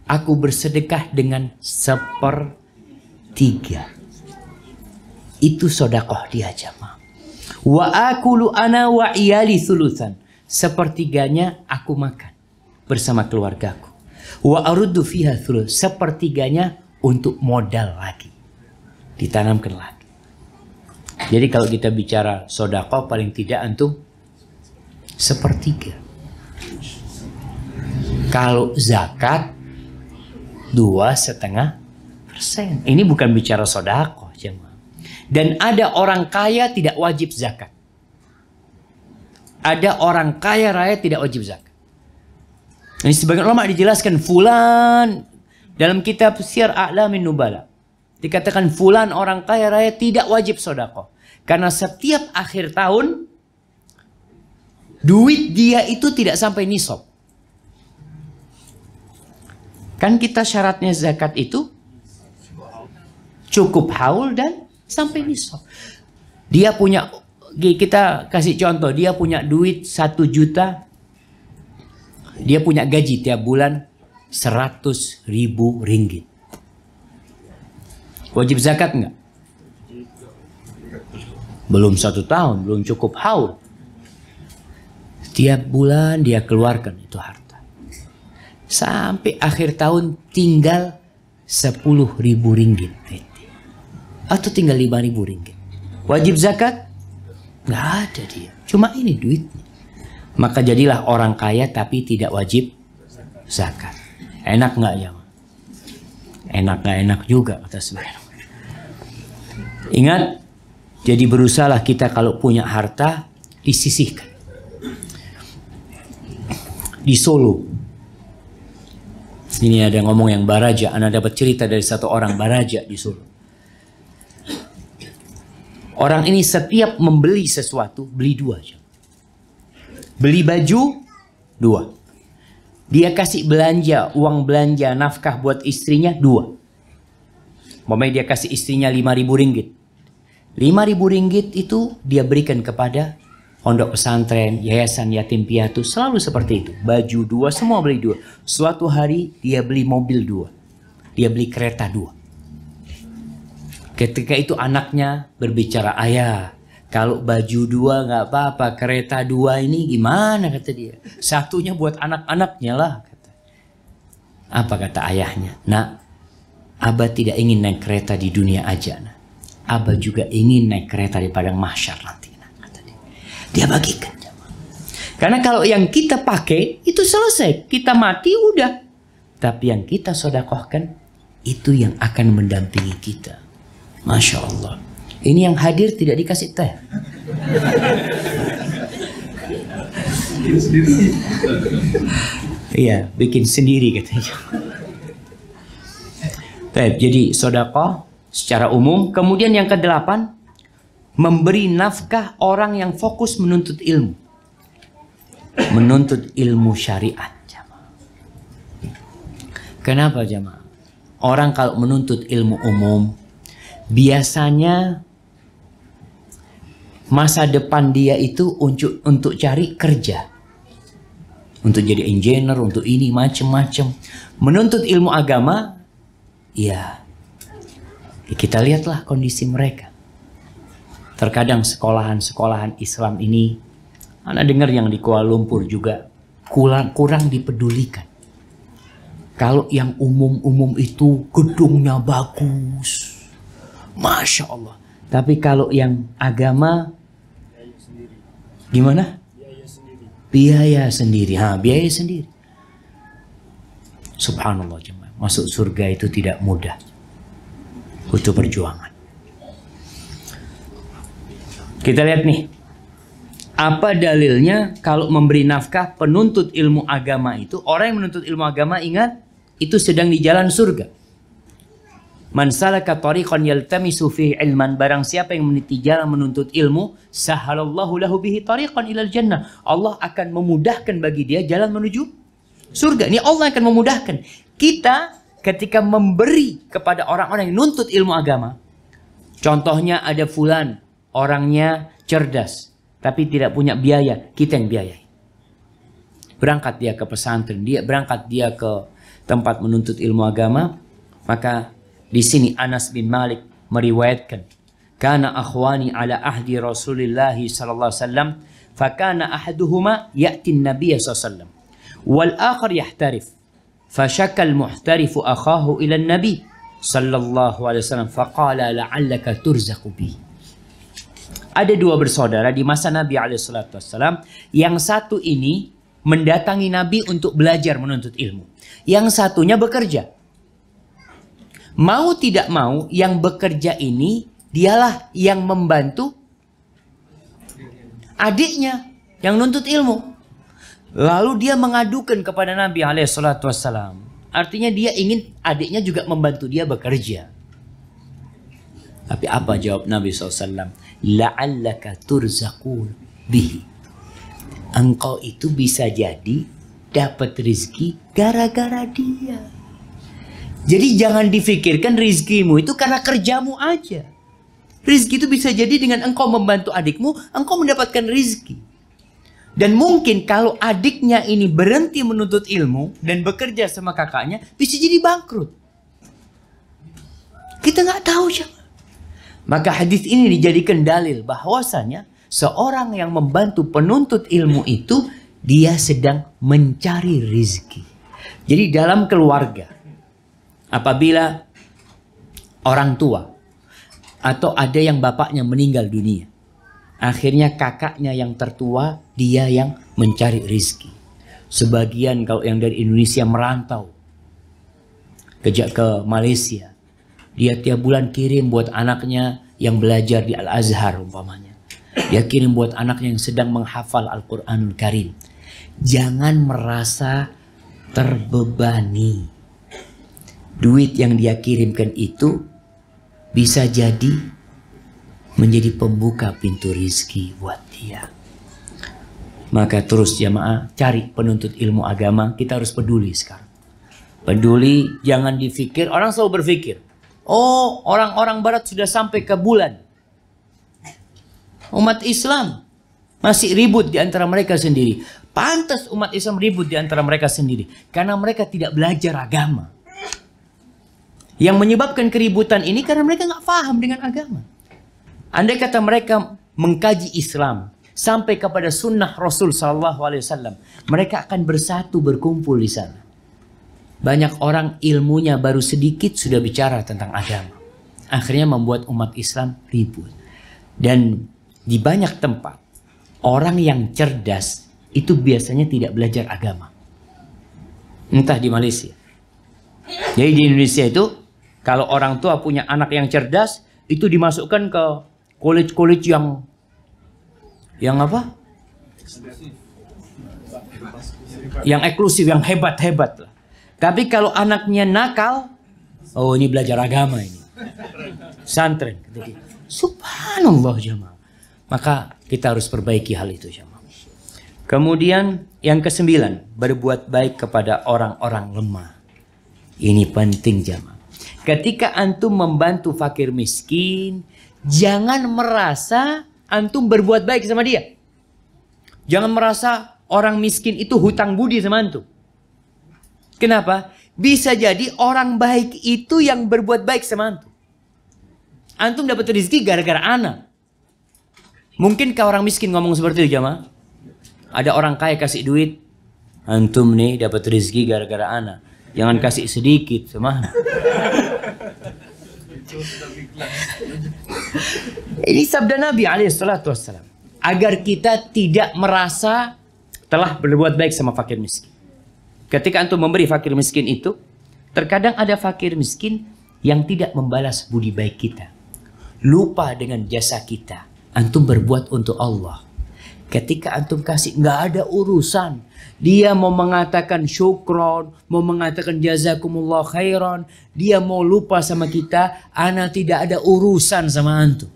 A: Aku bersedekah dengan 1/3. Itu sedekah dia, jamaah. Wa akulu ana wa iyali thulutsan. 1/3-nya aku makan bersama keluargaku. Wa aruddu fiha thuluth. 1/3-nya untuk modal lagi. Ditanamkan lagi. Jadi kalau kita bicara sedekah paling tidak antum 1/3. Kalau zakat 2,5%. Ini bukan bicara sedekah, jemaah. Dan ada orang kaya tidak wajib zakat. Ada orang kaya raya tidak wajib zakat. Ini sebagian ulama dijelaskan, fulan dalam kitab Syiar A'lamin Nubala dikatakan fulan orang kaya raya tidak wajib sedekah. Karena setiap akhir tahun duit dia itu tidak sampai nisab. Kan kita syaratnya zakat itu cukup haul dan sampai nisab. Dia punya, kita kasih contoh, dia punya duit 1 juta. Dia punya gaji tiap bulan 100.000 ringgit. Wajib zakat enggak? Belum 1 tahun, belum cukup haul. Tiap bulan dia keluarkan itu harta. Sampai akhir tahun tinggal 10.000 ringgit. Atau tinggal 5.000 ringgit. Wajib zakat? Nggak ada dia. Cuma ini duitnya. Maka jadilah orang kaya tapi tidak wajib zakat. Enak nggak ya? Enak nggak enak juga kata sebagian. Ingat, jadi berusahalah kita kalau punya harta disisihkan. Di Solo, ini ada ngomong yang Baraja. Anda dapat cerita dari satu orang Baraja di Solo. Orang ini setiap membeli sesuatu, beli 2 aja. Beli baju, 2. Dia kasih belanja, uang belanja, nafkah buat istrinya, 2. Mamanya dia kasih istrinya 5.000 ringgit. 5.000 ringgit itu dia berikan kepada pondok pesantren, yayasan yatim piatu, selalu seperti itu. Baju 2, semua beli 2. Suatu hari dia beli mobil 2. Dia beli kereta 2. Ketika itu anaknya berbicara, ayah, kalau baju 2 nggak apa-apa, kereta 2 ini gimana, kata dia. Satunya buat anak-anaknya lah, kata. Apa kata ayahnya? Nak, Abah tidak ingin naik kereta di dunia aja, nak. Abah juga ingin naik kereta di padang mahsyar nanti, nak, kata dia. Dia bagikan. Karena kalau yang kita pakai itu selesai, kita mati udah. Tapi yang kita sedekahkan itu yang akan mendampingi kita. Masya Allah. Ini yang hadir tidak dikasih teh. Iya, bikin sendiri katanya. Jadi sedekah secara umum. Kemudian yang ke-8, memberi nafkah orang yang fokus menuntut ilmu. Menuntut ilmu syariat. Kenapa jamaah? Orang kalau menuntut ilmu umum, biasanya masa depan dia itu untuk cari kerja. Untuk jadi engineer, untuk ini macam-macam. Menuntut ilmu agama, ya kita lihatlah kondisi mereka. Terkadang sekolahan-sekolahan Islam ini, Anda dengar yang di Kuala Lumpur juga kurang dipedulikan. Kalau yang umum-umum itu gedungnya bagus, Masya Allah. Tapi kalau yang agama gimana? Biaya sendiri. Biaya sendiri. Subhanallah jemaah. Masuk surga itu tidak mudah. Butuh perjuangan. Kita lihat nih. Apa dalilnya kalau memberi nafkah penuntut ilmu agama itu, orang yang menuntut ilmu agama, ingat, itu sedang di jalan surga. Man salaka tariqan yaltamisu fihi ilman, barang siapa yang meniti jalan menuntut ilmu, sahalallahu lahu bihi tariqan ilal jannah. Allah akan memudahkan bagi dia jalan menuju surga. Ini Allah akan memudahkan. Kita ketika memberi kepada orang-orang yang nuntut ilmu agama, contohnya ada fulan, orangnya cerdas, tapi tidak punya biaya, kita yang biayai. Berangkat dia ke pesantren, berangkat dia ke tempat menuntut ilmu agama, maka di sini Anas bin Malik meriwayatkan, "Kana akhwani ala ahdi Rasulillah sallallahu alaihi wasallam, fa kana ahaduhuma ya'ti an-nabiy sallallahu alaihi wasallam, wal akhar yahtarif. Fa syaka al-muhtarif akhahu ila an-nabi sallallahu alaihi wasallam, fa qala la'allaka turzaqu bi." Ada dua bersaudara di masa Nabi alaihi salatu wasallam, yang satu ini mendatangi Nabi untuk belajar menuntut ilmu, yang satunya bekerja. Mau tidak mau, yang bekerja ini dialah yang membantu adiknya yang nuntut ilmu. Lalu dia mengadukan kepada Nabi SAW. Artinya dia ingin adiknya juga membantu dia bekerja. Tapi apa jawab Nabi SAW? La'allaka turzaqun bihi. Engkau itu bisa jadi dapat rezeki gara-gara dia. Jadi jangan difikirkan rizkimu itu karena kerjamu aja. Rizki itu bisa jadi dengan engkau membantu adikmu, engkau mendapatkan rizki. Dan mungkin kalau adiknya ini berhenti menuntut ilmu dan bekerja sama kakaknya, bisa jadi bangkrut. Kita nggak tahu siapa. Maka hadis ini dijadikan dalil bahwasanya seorang yang membantu penuntut ilmu itu, dia sedang mencari rizki. Jadi dalam keluarga, apabila orang tua atau ada yang bapaknya meninggal dunia, akhirnya kakaknya yang tertua dia yang mencari rizki. Sebagian kalau yang dari Indonesia merantau ke Malaysia, dia tiap bulan kirim buat anaknya yang belajar di Al-Azhar umpamanya. Dia kirim buat anaknya yang sedang menghafal Al-Quranul Karim. Jangan merasa terbebani. Duit yang dia kirimkan itu bisa jadi menjadi pembuka pintu rizki buat dia. Maka terus jamaah cari penuntut ilmu agama. Kita harus peduli sekarang. Peduli, jangan dipikir. Orang selalu berpikir, oh orang-orang barat sudah sampai ke bulan. Umat Islam masih ribut di antara mereka sendiri. Pantas umat Islam ribut di antara mereka sendiri. Karena mereka tidak belajar agama. Yang menyebabkan keributan ini karena mereka nggak paham dengan agama. Andai kata mereka mengkaji Islam sampai kepada sunnah Rasul SAW, mereka akan bersatu berkumpul di sana. Banyak orang ilmunya baru sedikit sudah bicara tentang agama. Akhirnya membuat umat Islam ribut. Dan di banyak tempat orang yang cerdas itu biasanya tidak belajar agama. Entah di Malaysia. Jadi di Indonesia itu kalau orang tua punya anak yang cerdas, itu dimasukkan ke college-college yang apa? Yang eksklusif, yang hebat-hebat lah. Tapi kalau anaknya nakal, oh ini belajar agama ini. Santren. Subhanallah jamaah. Maka kita harus perbaiki hal itu jamaah. Kemudian yang ke-9, berbuat baik kepada orang-orang lemah. Ini penting jamaah. Ketika antum membantu fakir miskin, jangan merasa antum berbuat baik sama dia. Jangan merasa orang miskin itu hutang budi sama antum. Kenapa? Bisa jadi orang baik itu yang berbuat baik sama antum. Antum dapat rezeki gara-gara ana. Mungkinkah orang miskin ngomong seperti itu jamaah? Ada orang kaya kasih duit, antum nih dapat rezeki gara-gara ana. Jangan kasih sedikit, semana. Ini sabda Nabi SAW. Agar kita tidak merasa telah berbuat baik sama fakir miskin. Ketika antum memberi fakir miskin itu, terkadang ada fakir miskin yang tidak membalas budi baik kita. Lupa dengan jasa kita. Antum berbuat untuk Allah. Ketika antum kasih, nggak ada urusan. Dia mau mengatakan syukron, mau mengatakan jazakumullah khairan. Dia mau lupa sama kita, ana tidak ada urusan sama antum.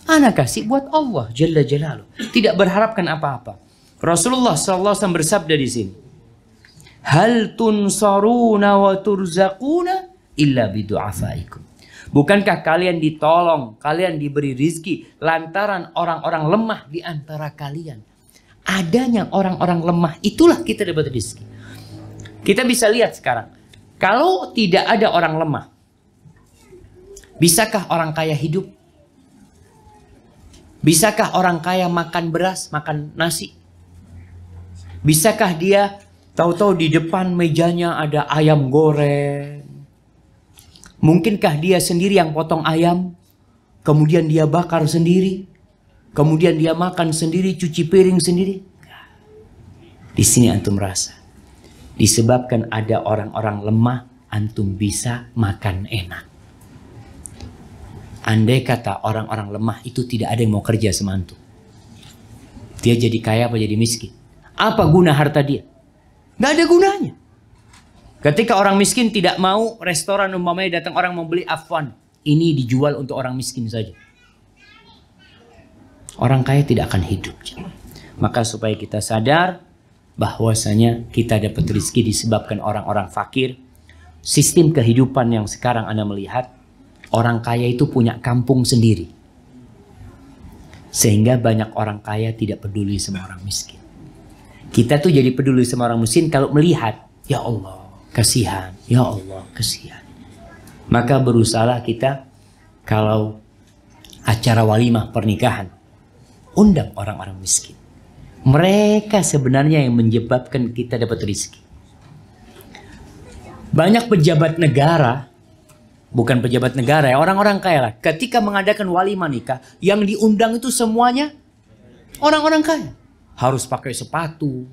A: Ana kasih buat Allah Jalla Jalaluh. Tidak berharapkan apa-apa. Rasulullah SAW bersabda di sini. Hal tunsaruna wa turzaquna illa bidu'afaikum. Bukankah kalian ditolong, kalian diberi rizki lantaran orang-orang lemah di antara kalian. Adanya orang-orang lemah, itulah kita dapat rizki. Kita bisa lihat sekarang. Kalau tidak ada orang lemah, bisakah orang kaya hidup? Bisakah orang kaya makan beras, makan nasi? Bisakah dia tahu-tahu di depan mejanya ada ayam goreng? Mungkinkah dia sendiri yang potong ayam, kemudian dia bakar sendiri, kemudian dia makan sendiri, cuci piring sendiri? Di sini antum rasa, disebabkan ada orang-orang lemah, antum bisa makan enak. Andai kata orang-orang lemah itu tidak ada yang mau kerja sama antum, dia jadi kaya apa jadi miskin? Apa guna harta dia? Gak ada gunanya. Ketika orang miskin tidak mau, restoran umpamanya datang orang mau beli, afwan, ini dijual untuk orang miskin saja. Orang kaya tidak akan hidup. Maka supaya kita sadar bahwasanya kita dapat rezeki disebabkan orang-orang fakir. Sistem kehidupan yang sekarang Anda melihat, orang kaya itu punya kampung sendiri. Sehingga banyak orang kaya tidak peduli sama orang miskin. Kita tuh jadi peduli sama orang miskin kalau melihat, ya Allah, kasihan, ya Allah, kasihan. Maka berusaha kita kalau acara walimah pernikahan, undang orang-orang miskin. Mereka sebenarnya yang menyebabkan kita dapat rezeki. Banyak pejabat negara, bukan pejabat negara ya, orang-orang kaya lah. Ketika mengadakan walimah nikah, yang diundang itu semuanya orang-orang kaya. Harus pakai sepatu,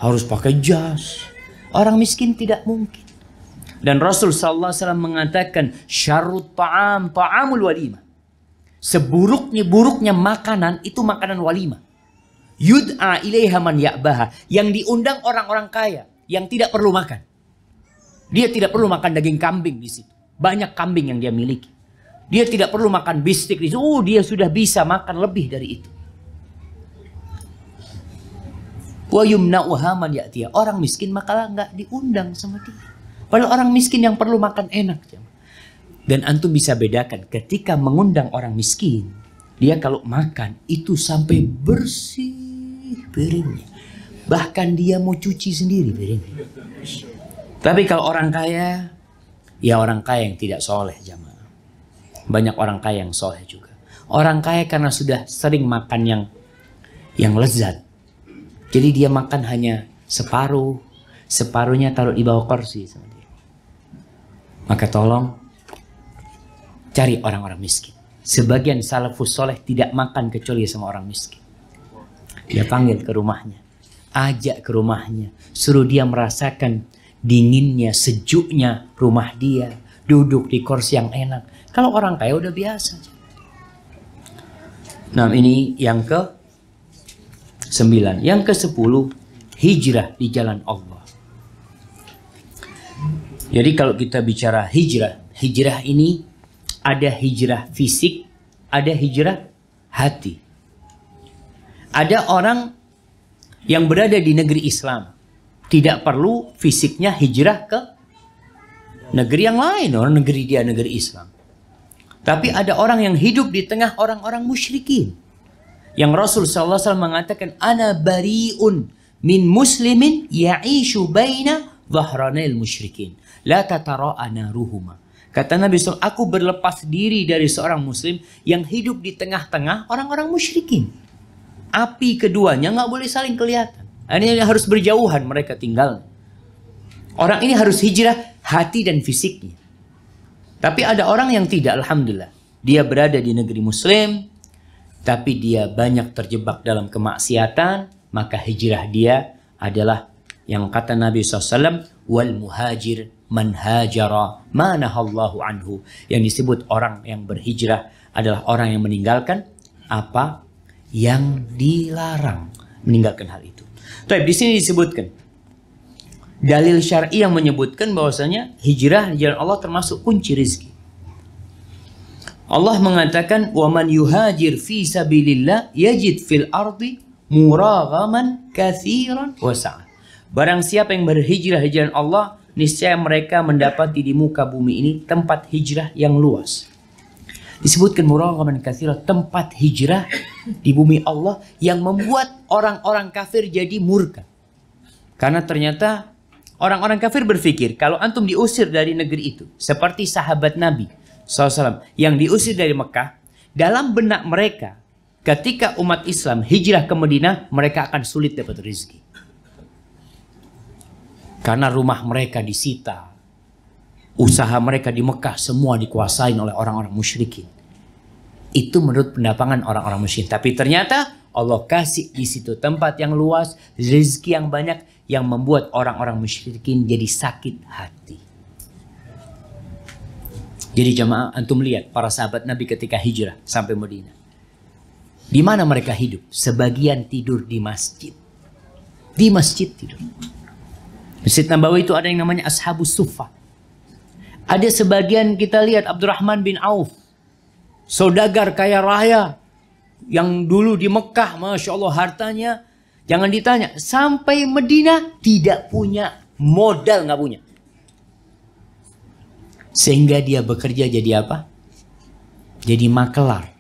A: harus pakai jas. Orang miskin tidak mungkin. Dan Rasul sallallahu alaihi wasallam mengatakan syarrut ta'am ta'amul walimah. Seburuk-buruknya makanan itu makanan walimah. Yud'a ilaiha man ya'baha, yang diundang orang-orang kaya yang tidak perlu makan. Dia tidak perlu makan daging kambing di situ. Banyak kambing yang dia miliki. Dia tidak perlu makan bistik di situ. Dia sudah bisa makan lebih dari itu. Wa yumna'uha man ya'tiya. Orang miskin maka nggak diundang sama dia. Padahal orang miskin yang perlu makan enak. Dan antum bisa bedakan ketika mengundang orang miskin, dia kalau makan itu sampai bersih piringnya. Bahkan dia mau cuci sendiri piringnya. Tapi kalau orang kaya, ya orang kaya yang tidak soleh jamaah. Banyak orang kaya yang soleh juga. Orang kaya karena sudah sering makan yang lezat. Jadi dia makan hanya separuh, separuhnya taruh di bawah kursi sama dia. Maka tolong cari orang-orang miskin. Sebagian salafus soleh tidak makan kecuali sama orang miskin. Dia panggil ke rumahnya, ajak ke rumahnya, suruh dia merasakan dinginnya, sejuknya rumah dia, duduk di kursi yang enak. Kalau orang kaya udah biasa. Nah, ini yang ke-9. Yang ke-10, hijrah di jalan Allah. Jadi kalau kita bicara hijrah ini ada hijrah fisik, ada hijrah hati. Ada orang yang berada di negeri Islam, tidak perlu fisiknya hijrah ke negeri yang lain, orang negeri dia negeri Islam. Tapi ada orang yang hidup di tengah orang-orang musyrikin. Yang Rasul SAW mengatakan, ana bari'un min muslimin ya'ishu baina dhahranil musyrikin. La tatara'a naruhuma. Kata Nabi SAW, aku berlepas diri dari seorang muslim yang hidup di tengah-tengah orang-orang musyrikin. Api keduanya nggak boleh saling kelihatan. Ini harus berjauhan mereka tinggal. Orang ini harus hijrah hati dan fisiknya. Tapi ada orang yang tidak, alhamdulillah. Dia berada di negeri muslim, tapi dia banyak terjebak dalam kemaksiatan, maka hijrah dia adalah yang kata Nabi SAW, wal muhajir man hajara ma nahallahu anhu. Yang disebut orang yang berhijrah adalah orang yang meninggalkan apa yang dilarang, meninggalkan hal itu. Tapi di sini disebutkan dalil syar'i yang menyebutkan bahwasanya hijrah di jalan Allah termasuk kunci rezeki. Allah mengatakan, "Wa man yuhajir fi sabilillah yajid fil ardi muraghaman katsiran wa sa'a." Barang siapa yang berhijrah di jalan Allah, niscaya mereka mendapati di muka bumi ini tempat hijrah yang luas. Disebutkan muraghaman katsiran, tempat hijrah di bumi Allah yang membuat orang-orang kafir jadi murka. Karena ternyata orang-orang kafir berpikir kalau antum diusir dari negeri itu, seperti sahabat Nabi SAW yang diusir dari Mekah, dalam benak mereka ketika umat Islam hijrah ke Madinah, mereka akan sulit dapat rezeki. Karena rumah mereka disita, usaha mereka di Mekah semua dikuasain oleh orang-orang musyrikin. Itu menurut pendapangan orang-orang musyrikin. Tapi ternyata Allah kasih di situ tempat yang luas, rezeki yang banyak, yang membuat orang-orang musyrikin jadi sakit hati. Jadi jamaah, antum lihat para sahabat Nabi ketika hijrah sampai Madinah. Di mana mereka hidup? Sebagian tidur di masjid. Di masjid tidur. Masjid Nabawi itu ada yang namanya Ashabus Suffah. Ada sebagian kita lihat Abdurrahman bin Auf, saudagar kaya raya yang dulu di Mekah, Masya Allah hartanya jangan ditanya, sampai Madinah tidak punya modal, nggak punya. Sehingga dia bekerja jadi apa? Jadi makelar.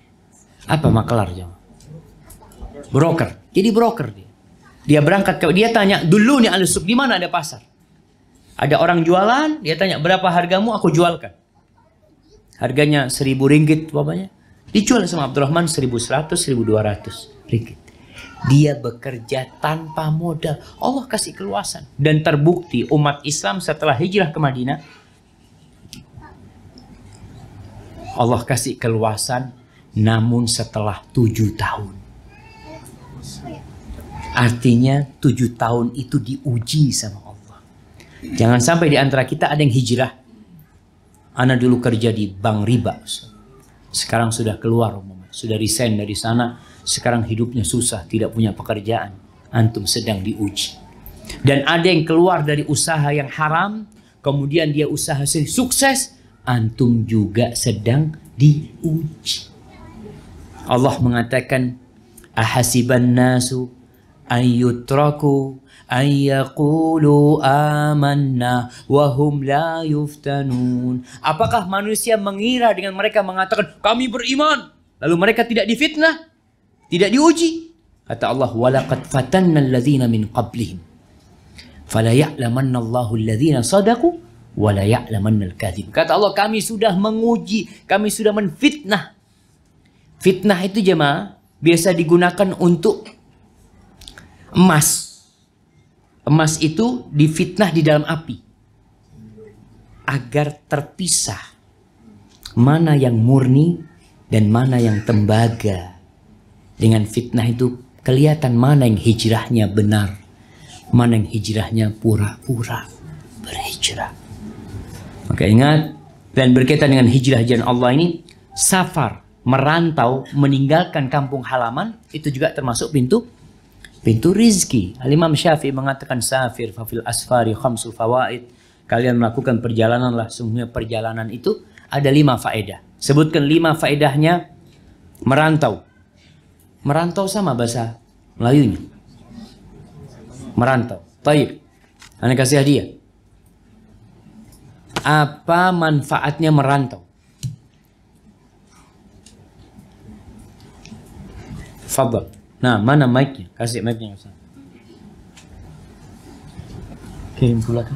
A: Apa makelar? Broker. Jadi broker dia. Dia berangkat dia tanya dulu nih al-suq, di mana ada pasar? Ada orang jualan, dia tanya berapa hargamu, aku jualkan. Harganya 1.000 ringgit bapaknya. Dijual sama Abdurrahman 1.100, 1.200 ringgit. Dia bekerja tanpa modal. Allah kasih keluasan. Dan terbukti umat Islam setelah hijrah ke Madinah, Allah kasih keluasan, namun setelah 7 tahun. Artinya 7 tahun itu diuji sama Allah. Jangan sampai di antara kita ada yang hijrah. Ana dulu kerja di bank riba. Sekarang sudah keluar, sudah resign dari sana. Sekarang hidupnya susah, tidak punya pekerjaan. Antum sedang diuji. Dan ada yang keluar dari usaha yang haram, kemudian dia usaha sukses. Antum juga sedang diuji. Allah mengatakan, ahasiban nasu ayyutraku ayyaqulu amanna wahum la yuftanun. Apakah manusia mengira dengan mereka mengatakan kami beriman, lalu mereka tidak difitnah, tidak diuji? Kata Allah, walaqad fatanna alladhina min qablihim fala ya'lamanna Allahu alladhina sadaqu wala ya'lamannal kadhib. Kata Allah, kami sudah menguji, kami sudah menfitnah. Fitnah itu jemaah biasa digunakan untuk emas. Emas itu difitnah di dalam api agar terpisah mana yang murni dan mana yang tembaga. Dengan fitnah itu kelihatan mana yang hijrahnya benar, mana yang hijrahnya pura-pura berhijrah. Maka ingat, dan berkaitan dengan hijrah jalan Allah ini, safar, merantau, meninggalkan kampung halaman, itu juga termasuk pintu rizki. Al-Imam Syafi'i mengatakan, safir fafil asfari khamsul fawaid. Kalian melakukan perjalananlah, sungguhnya perjalanan itu ada 5 faedah. Sebutkan 5 faedahnya. Merantau. Merantau sama bahasa Melayunya. Merantau. Taib. Anda kasih hadiah. Apa manfaatnya merantau? Fadhal. Nah, mana mic-nya? Kasih mic-nya. Kirim pula kan.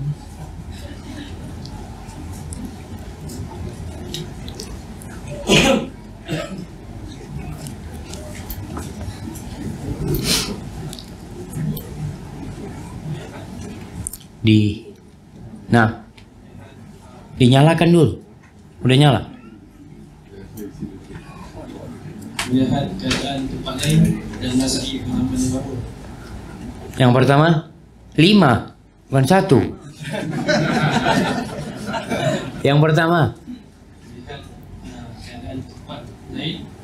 A: Nah, dinyalakan dulu. Udah nyala?
B: Melihat keadaan tempat lain dan Nasa'i pengalaman baru.
A: Yang pertama 5, bukan 1. Yang pertama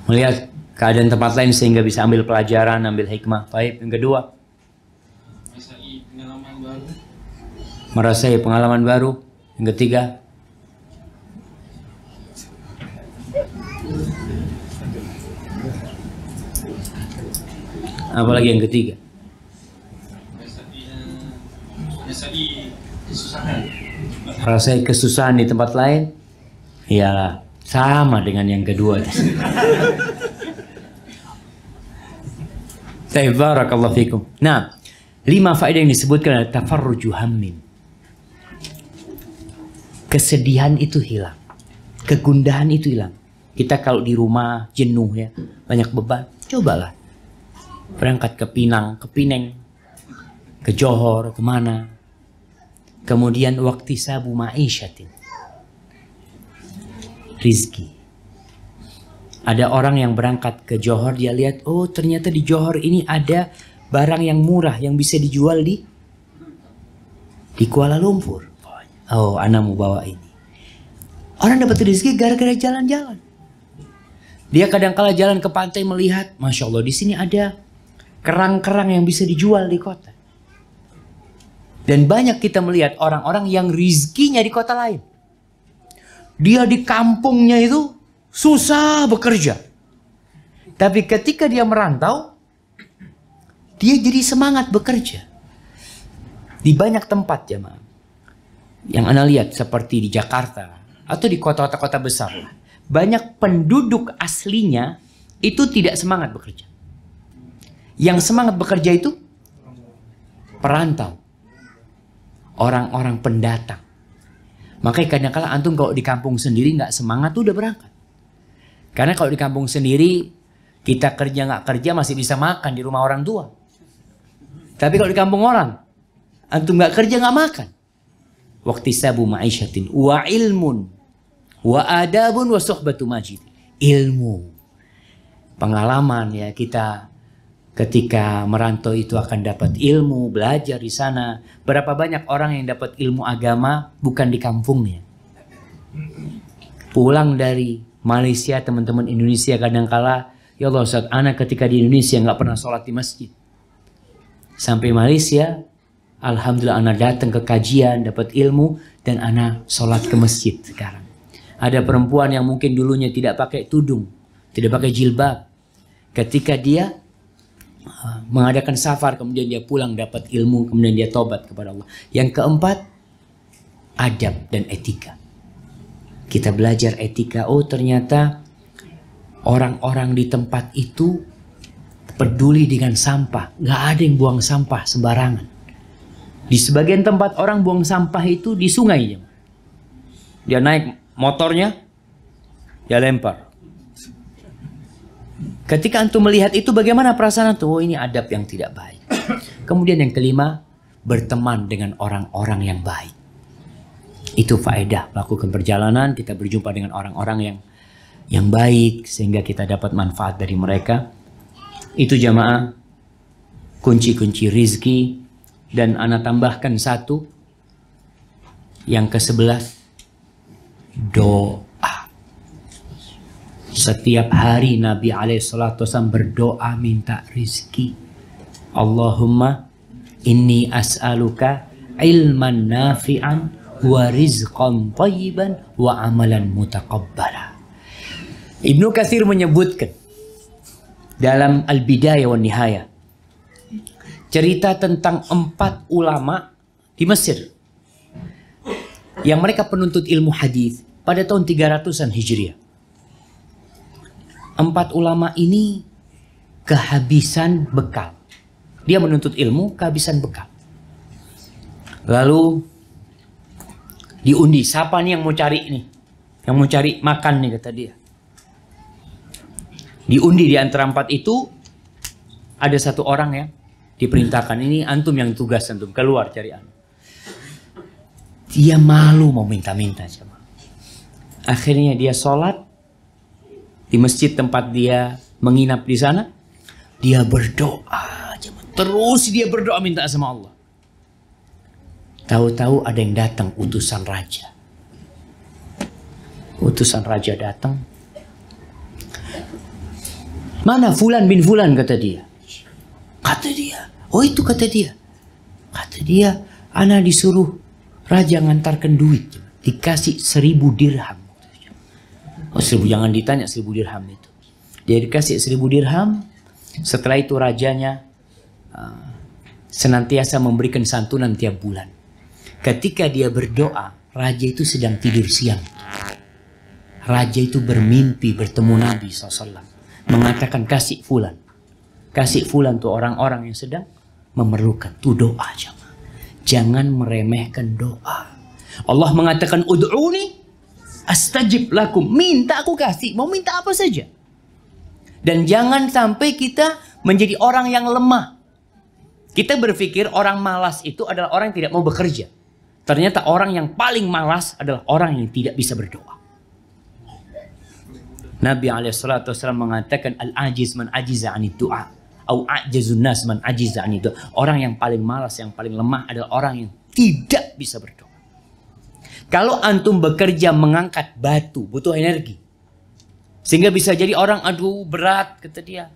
A: melihat keadaan tempat lain sehingga bisa ambil pelajaran, ambil hikmah. Baik. Yang kedua, merasai pengalaman baru. Yang ketiga, apalagi yang ketiga? Merasai kesusahan di tempat lain. Iyalah, sama dengan yang kedua. Barakallahu fikum. Nah, 5 faedah yang disebutkan adalah tafarruju hammin. Kesedihan itu hilang. Kegundahan itu hilang. Kita kalau di rumah jenuh ya, banyak beban, cobalah berangkat ke Pinang, ke Pineng, ke Johor, kemana. Kemudian waktu sabu ma'isyatin. Rizki. Ada orang yang berangkat ke Johor, dia lihat, oh ternyata di Johor ini ada barang yang murah yang bisa dijual di Kuala Lumpur. Oh, anak mau bawa ini. Orang dapat rezeki gara-gara jalan-jalan. Dia kadang-kala jalan ke pantai melihat, Masya Allah di sini ada kerang-kerang yang bisa dijual di kota. Dan banyak kita melihat orang-orang yang rizkinya di kota lain. Dia di kampungnya itu susah bekerja. Tapi ketika dia merantau, dia jadi semangat bekerja. Di banyak tempat jemaah. Yang Anda lihat seperti di Jakarta atau di kota-kota besar. Banyak penduduk aslinya itu tidak semangat bekerja. Yang semangat bekerja itu perantau. Orang-orang pendatang. Makanya kadang-kadang antum kalau di kampung sendiri nggak semangat tuh udah berangkat. Karena kalau di kampung sendiri kita kerja nggak kerja masih bisa makan di rumah orang tua. Tapi kalau di kampung orang antum nggak kerja nggak makan. Waktu sabu ma'isyatin wa ilmun wa adabun wa suhbatu majid. Ilmu, pengalaman ya kita ketika merantau itu akan dapat ilmu, belajar di sana. Berapa banyak orang yang dapat ilmu agama bukan di kampungnya. Pulang dari Malaysia, teman-teman Indonesia kadangkala, ya Allah Ustaz, anak ketika di Indonesia nggak pernah sholat di masjid. Sampai Malaysia, alhamdulillah anak datang ke kajian, dapat ilmu, dan anak sholat ke masjid sekarang. Ada perempuan yang mungkin dulunya tidak pakai tudung, tidak pakai jilbab. Ketika dia mengadakan safar, kemudian dia pulang dapat ilmu, kemudian dia tobat kepada Allah. Yang keempat, adab dan etika. Kita belajar etika. Oh ternyata orang-orang di tempat itu peduli dengan sampah. Nggak ada yang buang sampah sembarangan. Di sebagian tempat orang buang sampah itu di sungai. Dia naik motornya, dia lempar. Ketika antum melihat itu bagaimana perasaan antum? Oh ini adab yang tidak baik. Kemudian yang kelima, berteman dengan orang-orang yang baik. Itu faedah melakukan perjalanan, kita berjumpa dengan orang-orang yang baik sehingga kita dapat manfaat dari mereka. Itu jamaah kunci-kunci rizki. Dan ana tambahkan satu, yang ke-11, doa. Setiap hari Nabi SAW berdoa minta rizki. Allahumma inni as'aluka ilman nafi'an wa rizqan tayyiban wa amalan mutaqabbala. Ibnu Katsir menyebutkan dalam Al-Bidayah wa Nihayah cerita tentang 4 ulama di Mesir yang mereka penuntut ilmu hadis pada tahun 300-an Hijriah. 4 ulama ini kehabisan bekal. Dia menuntut ilmu, kehabisan bekal. Lalu diundi, siapa nih yang mau cari ini? Yang mau cari makan nih kata dia. Diundi di antara 4 itu ada 1 orang yang diperintahkan, ini antum yang tugas antum keluar cari antum. Dia malu mau minta-minta sama. Akhirnya dia sholat di masjid tempat dia menginap di sana. Dia berdoa, terus dia berdoa minta sama Allah. Tahu-tahu ada yang datang, utusan raja. Utusan raja datang. Mana Fulan bin Fulan, kata dia. Kata dia, oh itu kata dia. Kata dia, ana disuruh raja ngantarkan duit. Dikasih 1000 dirham. Oh 1000, jangan ditanya 1000 dirham itu. Dia dikasih 1000 dirham. Setelah itu rajanya senantiasa memberikan santunan tiap bulan. Ketika dia berdoa, raja itu sedang tidur siang. Raja itu bermimpi bertemu Nabi SAW. Mengatakan kasih Fulan. Kasih Fulan tuh orang-orang yang sedang memerlukan. Tuh doa jemaah. Jangan meremehkan doa. Allah mengatakan ud'uni astajib lakum. Minta aku kasih. Mau minta apa saja. Dan jangan sampai kita menjadi orang yang lemah. Kita berpikir orang malas itu adalah orang yang tidak mau bekerja. Ternyata orang yang paling malas adalah orang yang tidak bisa berdoa. Nabi SAW mengatakan al-ajiz man ajiza anid du'a. Au a'jazun nas man ajiza anid du'a. Orang yang paling malas, yang paling lemah adalah orang yang tidak bisa berdoa. Kalau antum bekerja mengangkat batu, butuh energi. Sehingga bisa jadi orang, aduh berat, kata dia.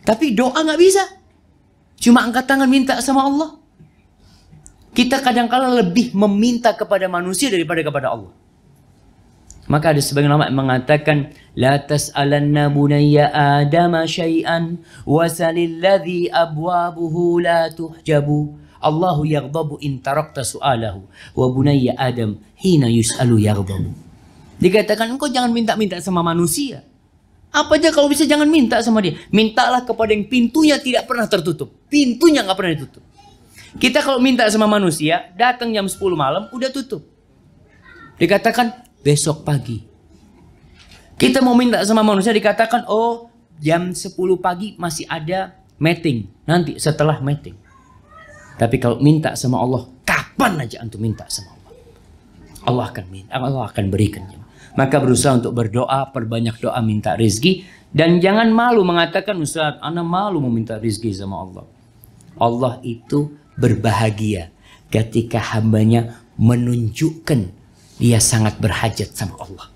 A: Tapi doa nggak bisa. Cuma angkat tangan minta sama Allah. Kita kadang-kala lebih meminta kepada manusia daripada kepada Allah. Maka ada sebagian ulama yang mengatakan, la tas'alanna bunayya adama syai'an wasalil ladzi abwabuhu la tuhjabu. Allahu yaghdabu in tarakta su'alahu wa bunayya adam hina yus'alu yaghdabu. Dikatakan engkau jangan minta-minta sama manusia. Apa aja kalau bisa jangan minta sama dia. Mintalah kepada yang pintunya tidak pernah tertutup. Pintunya nggak pernah ditutup. Kita kalau minta sama manusia, datang jam 10 malam udah tutup. Dikatakan besok pagi. Kita mau minta sama manusia, dikatakan oh jam 10 pagi masih ada meeting. Nanti setelah meeting. Tapi kalau minta sama Allah, kapan aja antum minta sama Allah, Allah akan minta, Allah akan berikan. Maka berusaha untuk berdoa, perbanyak doa minta rezeki. Dan jangan malu mengatakan, Ustaz, ana malu meminta rezeki sama Allah. Allah itu berbahagia ketika hambanya menunjukkan dia sangat berhajat sama Allah.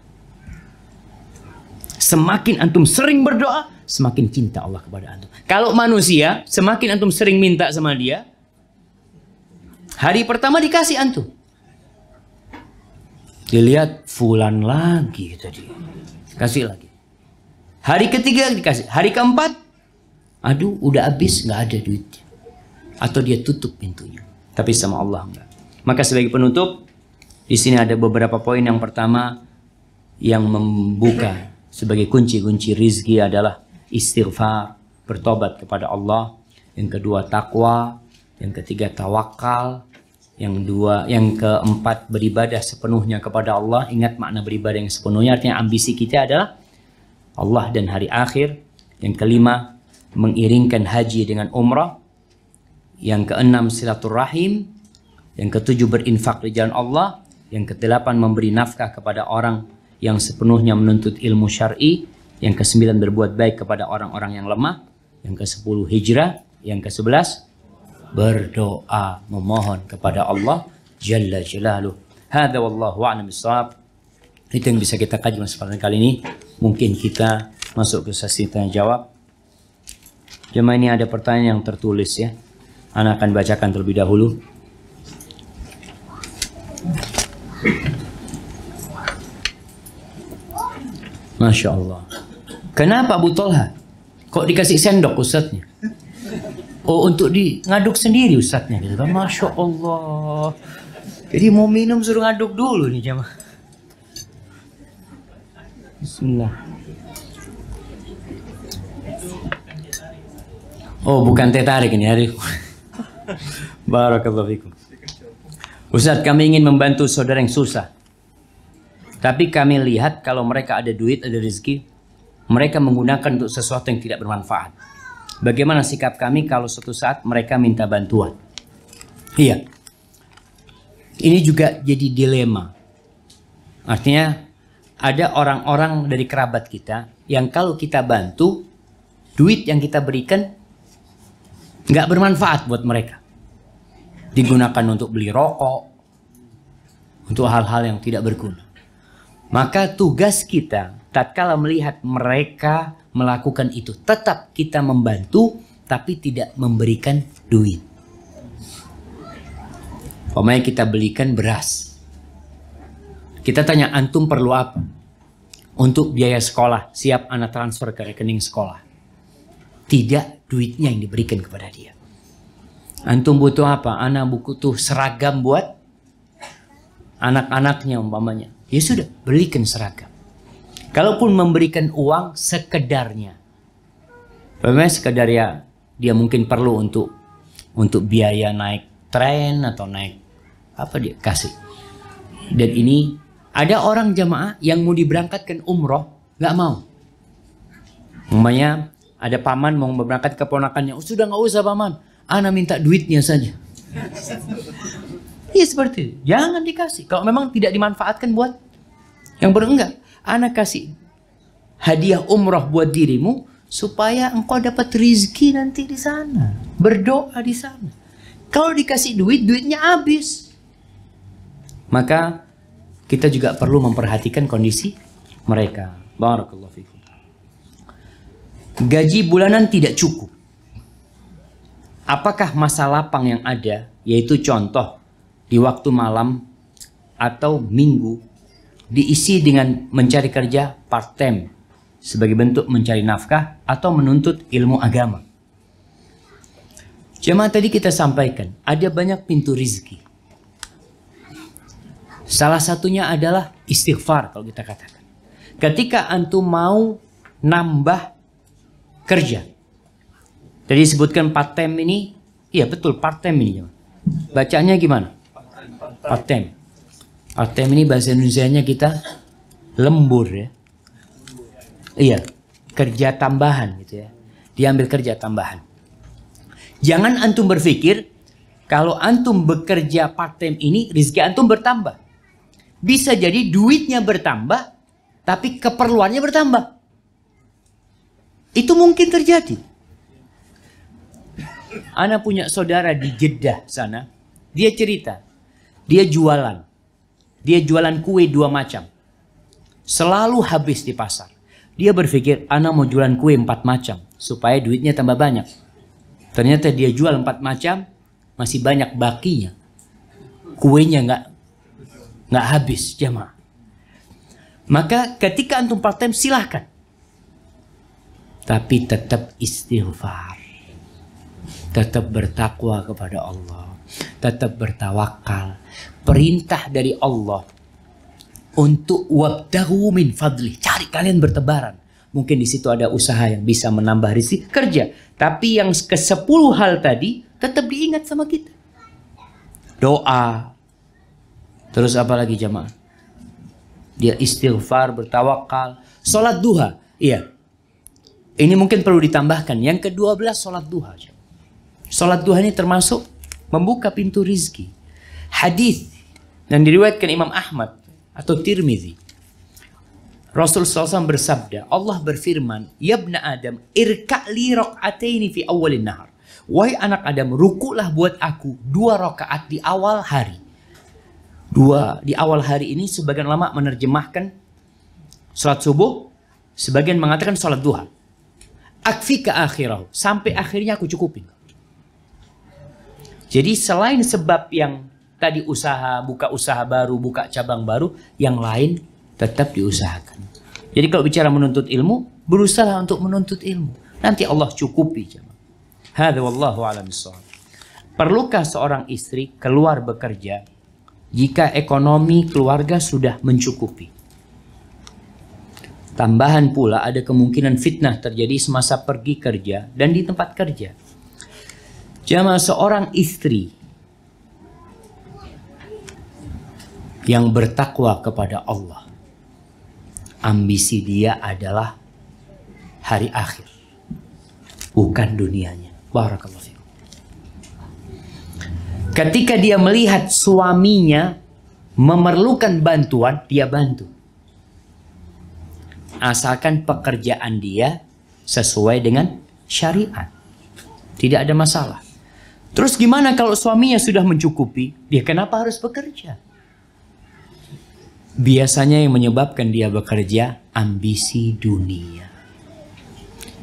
A: Semakin antum sering berdoa, semakin cinta Allah kepada antum. Kalau manusia, semakin antum sering minta sama dia, hari pertama dikasih antum. Dilihat Fulan lagi tadi. Kasih lagi. Hari ketiga dikasih. Hari keempat, aduh udah habis, nggak ada duitnya. Atau dia tutup pintunya. Tapi sama Allah enggak. Maka sebagai penutup, di sini ada beberapa poin. Yang pertama yang membuka sebagai kunci-kunci rizki adalah istighfar, bertobat kepada Allah. Yang kedua takwa, yang ketiga tawakal. Yang keempat beribadah sepenuhnya kepada Allah. Ingat makna beribadah yang sepenuhnya, artinya ambisi kita adalah Allah dan hari akhir. Yang kelima mengiringkan haji dengan umrah. Yang keenam silaturahim. Yang ketujuh berinfak di jalan Allah. Yang kedelapan memberi nafkah kepada orang yang sepenuhnya menuntut ilmu syar'i. Yang kesembilan berbuat baik kepada orang-orang yang lemah. Yang kesepuluh hijrah. Yang kesebelas berdoa, memohon kepada Allah Jalla Jalaluh. Hadza wallahu a'lam bishawab. Itu yang bisa kita kaji pada kali ini. Mungkin kita masuk ke sesi tanya jawab. Jemaah, ini ada pertanyaan yang tertulis ya. Ana akan bacakan terlebih dahulu. Masya Allah. Kenapa Abu Tolha kok dikasih sendok ustadznya? Oh, untuk ngaduk sendiri ustadznya gitu kan. Masya Allah. Jadi mau minum suruh ngaduk dulu nih jemaah. Bismillah. Oh, bukan teh tarik ini hari. Barakallahu fikum. Ustadz, kami ingin membantu saudara yang susah. Tapi kami lihat kalau mereka ada duit, ada rezeki, mereka menggunakan untuk sesuatu yang tidak bermanfaat. Bagaimana sikap kami kalau suatu saat mereka minta bantuan? Iya. Ini juga jadi dilema. Artinya ada orang-orang dari kerabat kita yang kalau kita bantu, duit yang kita berikan nggak bermanfaat buat mereka. Digunakan untuk beli rokok, untuk hal-hal yang tidak berguna. Maka tugas kita tatkala melihat mereka melakukan itu, tetap kita membantu tapi tidak memberikan duit. Pokoknya kita belikan beras. Kita tanya, antum perlu apa? Untuk biaya sekolah, siap anak transfer ke rekening sekolah. Tidak duitnya yang diberikan kepada dia. Antum butuh apa? Anak butuh seragam buat anak-anaknya umpamanya. Ya sudah, belikan seragam. Kalaupun memberikan uang sekedarnya. Umpamanya sekedar ya, dia mungkin perlu untuk biaya naik tren atau naik apa dia kasih. Dan ini ada orang jamaah yang mau diberangkatkan umroh nggak mau. Umpamanya ada paman mau berangkat ke ponakannya, oh, sudah nggak usah paman, ana minta duitnya saja. Iya seperti itu. Jangan dikasih. Kalau memang tidak dimanfaatkan buat yang enggak, ana kasih hadiah umroh buat dirimu supaya engkau dapat rizki nanti di sana. Berdoa di sana. Kalau dikasih duit, duitnya habis. Maka kita juga perlu memperhatikan kondisi mereka. Barakallahu fikum. Gaji bulanan tidak cukup. Apakah masa lapang yang ada, yaitu contoh di waktu malam atau minggu, diisi dengan mencari kerja part-time sebagai bentuk mencari nafkah atau menuntut ilmu agama? Jemaah, tadi kita sampaikan ada banyak pintu rizki. Salah satunya adalah istighfar kalau kita katakan. Ketika antum mau nambah kerja. Jadi disebutkan part-time ini, iya betul part-time ini. Bacanya gimana? Part-time. Part-time ini bahasa Indonesianya kita lembur ya. Iya, kerja tambahan gitu ya. Diambil kerja tambahan. Jangan antum berpikir kalau antum bekerja part-time ini rezeki antum bertambah. Bisa jadi duitnya bertambah tapi keperluannya bertambah. Itu mungkin terjadi. Ana punya saudara di Jeddah sana. Dia cerita. Dia jualan. Dia jualan kue 2 macam. Selalu habis di pasar. Dia berpikir, ana mau jualan kue 4 macam. Supaya duitnya tambah banyak. Ternyata dia jual 4 macam. Masih banyak bakinya. Kuenya nggak habis jamaah. Maka ketika antum part-time silahkan. Tapi tetap istighfar. Tetap bertakwa kepada Allah. Tetap bertawakal. Perintah dari Allah untuk wabtaghu min fadli. Cari kalian bertebaran. Mungkin di situ ada usaha yang bisa menambah rezeki kerja. Tapi yang ke-10 hal tadi tetap diingat sama kita. Doa. Terus apa lagi jamaah? Dia istighfar, bertawakal. Sholat duha. Iya. Ini mungkin perlu ditambahkan. Yang ke-12 sholat duha. Sholat duha ini termasuk membuka pintu rizki. Hadis yang diriwayatkan Imam Ahmad atau Tirmizi. Rasul SAW bersabda, Allah berfirman, Ya ibna Adam, irka'li raq'ataini fi awalin nahar. Wahai anak Adam, rukulah buat aku 2 rakaat di awal hari. 2 di awal hari ini sebagian ulama menerjemahkan salat subuh, sebagian mengatakan salat duha. Akfika akhirahu, sampai akhirnya aku cukupin. Jadi selain sebab yang tadi usaha, buka usaha baru, buka cabang baru, yang lain tetap diusahakan. Jadi kalau bicara menuntut ilmu, berusaha untuk menuntut ilmu. Nanti Allah cukupi. Hadza wallahu a'lam bissawab. Perlukah seorang istri keluar bekerja jika ekonomi keluarga sudah mencukupi? Tambahan pula ada kemungkinan fitnah terjadi semasa pergi kerja dan di tempat kerja. Jamaah, seorang istri yang bertakwa kepada Allah, ambisi dia adalah hari akhir, bukan dunianya. Barakallahu fikum. Ketika dia melihat suaminya memerlukan bantuan, dia bantu. asalkan pekerjaan dia sesuai dengan syariat. Tidak ada masalah. Terus gimana kalau suaminya sudah mencukupi? Dia kenapa harus bekerja? Biasanya yang menyebabkan dia bekerja ambisi dunia.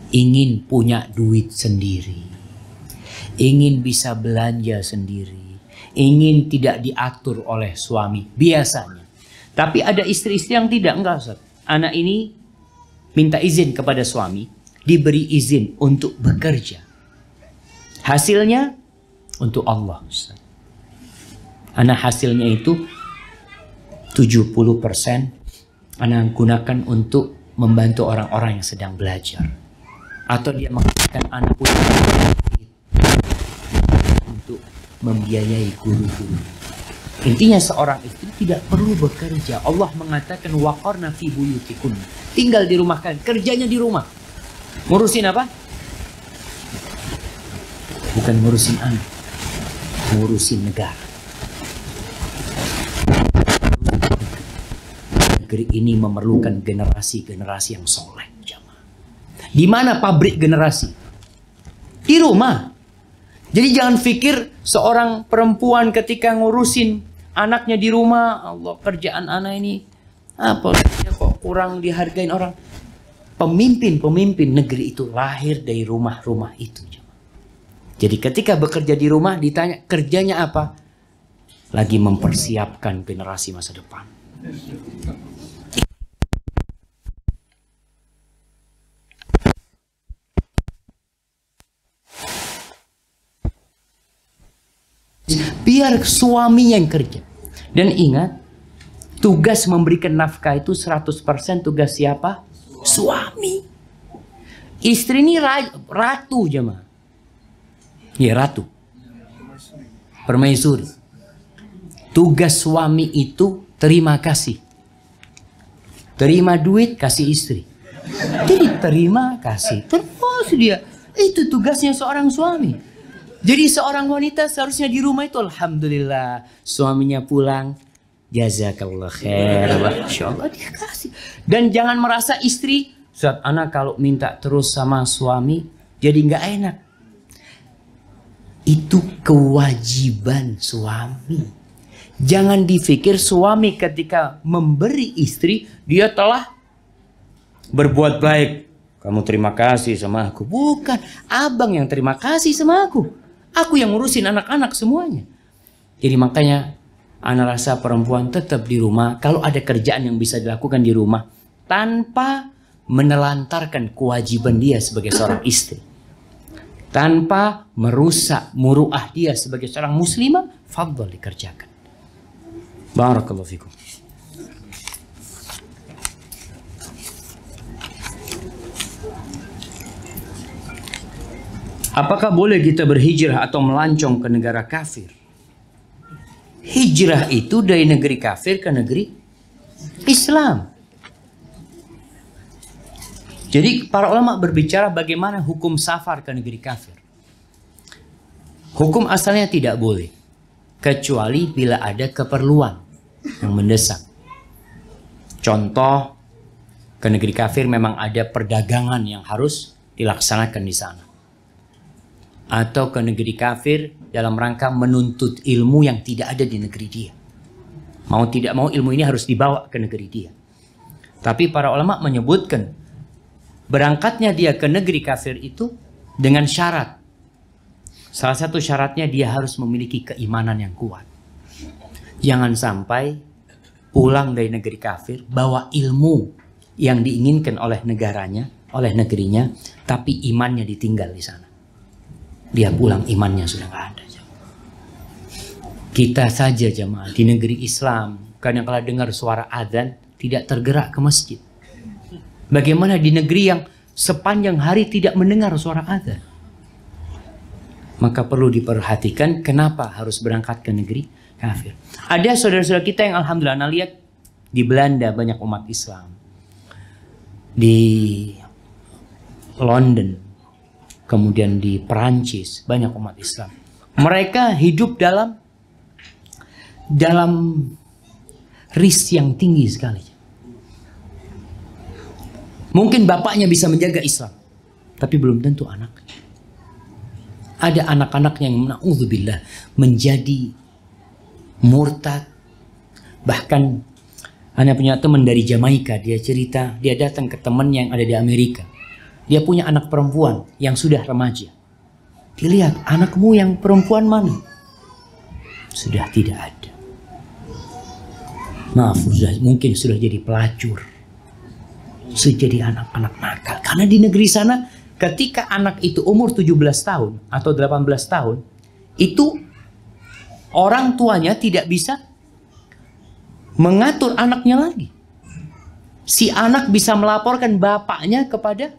A: Ingin punya duit sendiri. Ingin bisa belanja sendiri. Ingin tidak diatur oleh suami. Biasanya. Tapi ada istri-istri yang tidak. Enggak, Ustaz. Anak ini minta izin kepada suami. Diberi izin untuk bekerja. Hasilnya untuk Allah, Ustaz. Anak hasilnya itu 70% anak gunakan untuk membantu orang-orang yang sedang belajar. Atau dia mengatakan anak punya untuk membiayai guru-guru. Intinya seorang istri tidak perlu bekerja. Allah mengatakan waqarna fi buyutikunna. Tinggal di rumah kan, kerjanya di rumah. Ngurusin apa? Bukan ngurusin anak, ngurusin negara. Negeri ini memerlukan generasi-generasi yang soleh. Di mana pabrik generasi? Di rumah. Jadi jangan pikir seorang perempuan ketika ngurusin anaknya di rumah, Allah, kerjaan anak ini apa kok kurang dihargain orang. Pemimpin-pemimpin negeri itu lahir dari rumah-rumah itu. Jadi ketika bekerja di rumah ditanya kerjanya apa? Lagi mempersiapkan generasi masa depan. Biar suami yang kerja. Dan ingat, tugas memberikan nafkah itu 100% tugas siapa? Suami. Istri ini ratu jemaah. Ya, ratu. Permaisuri. Tugas suami itu terima kasih. Terima duit, kasih istri. Jadi terima kasih. Terus dia. Itu tugasnya seorang suami. Jadi seorang wanita seharusnya di rumah itu alhamdulillah suaminya pulang, jazakallah khair, masyaallah dia kasih. Dan jangan merasa istri, saat anak kalau minta terus sama suami jadi nggak enak. Itu kewajiban suami. Jangan dipikir suami ketika memberi istri dia telah berbuat baik. Kamu terima kasih sama aku. Bukan, abang yang terima kasih sama aku. Aku yang ngurusin anak-anak semuanya. Jadi makanya ana rasa perempuan tetap di rumah. Kalau ada kerjaan yang bisa dilakukan di rumah. Tanpa menelantarkan kewajiban dia sebagai seorang istri. Tanpa merusak muruah dia sebagai seorang muslimah. Fadhal dikerjakan. Barakallahu fikum. Apakah boleh kita berhijrah atau melancong ke negara kafir? Hijrah itu dari negeri kafir ke negeri Islam. Jadi para ulama berbicara bagaimana hukum safar ke negeri kafir. Hukum asalnya tidak boleh. Kecuali bila ada keperluan yang mendesak. Contoh, ke negeri kafir memang ada perdagangan yang harus dilaksanakan di sana. Atau ke negeri kafir dalam rangka menuntut ilmu yang tidak ada di negeri dia. Mau tidak mau ilmu ini harus dibawa ke negeri dia. Tapi para ulama menyebutkan berangkatnya dia ke negeri kafir itu dengan syarat. Salah satu syaratnya dia harus memiliki keimanan yang kuat. Jangan sampai pulang dari negeri kafir bawa ilmu yang diinginkan oleh negaranya, oleh negerinya, tapi imannya ditinggal di sana. Dia pulang imannya sudah nggak ada. Kita saja jemaah di negeri Islam kadang-kala dengar suara azan tidak tergerak ke masjid. Bagaimana di negeri yang sepanjang hari tidak mendengar suara azan? Maka perlu diperhatikan kenapa harus berangkat ke negeri kafir. Ada saudara-saudara kita yang alhamdulillah Anda lihat di Belanda banyak umat Islam. Di London, kemudian di Perancis banyak umat Islam. Mereka hidup dalam risk yang tinggi sekali. Mungkin bapaknya bisa menjaga Islam, tapi belum tentu anaknya. Ada anak-anak yang na'udzubillah menjadi murtad. Bahkan Ana punya teman dari Jamaika, dia cerita, dia datang ke teman yang ada di Amerika. Dia punya anak perempuan yang sudah remaja. Dilihat, anakmu yang perempuan mana? Sudah tidak ada. Maaf, mungkin sudah jadi pelacur. Sudah jadi anak-anak nakal. Karena di negeri sana, ketika anak itu umur 17 tahun atau 18 tahun, itu orang tuanya tidak bisa mengatur anaknya lagi. Si anak bisa melaporkan bapaknya kepada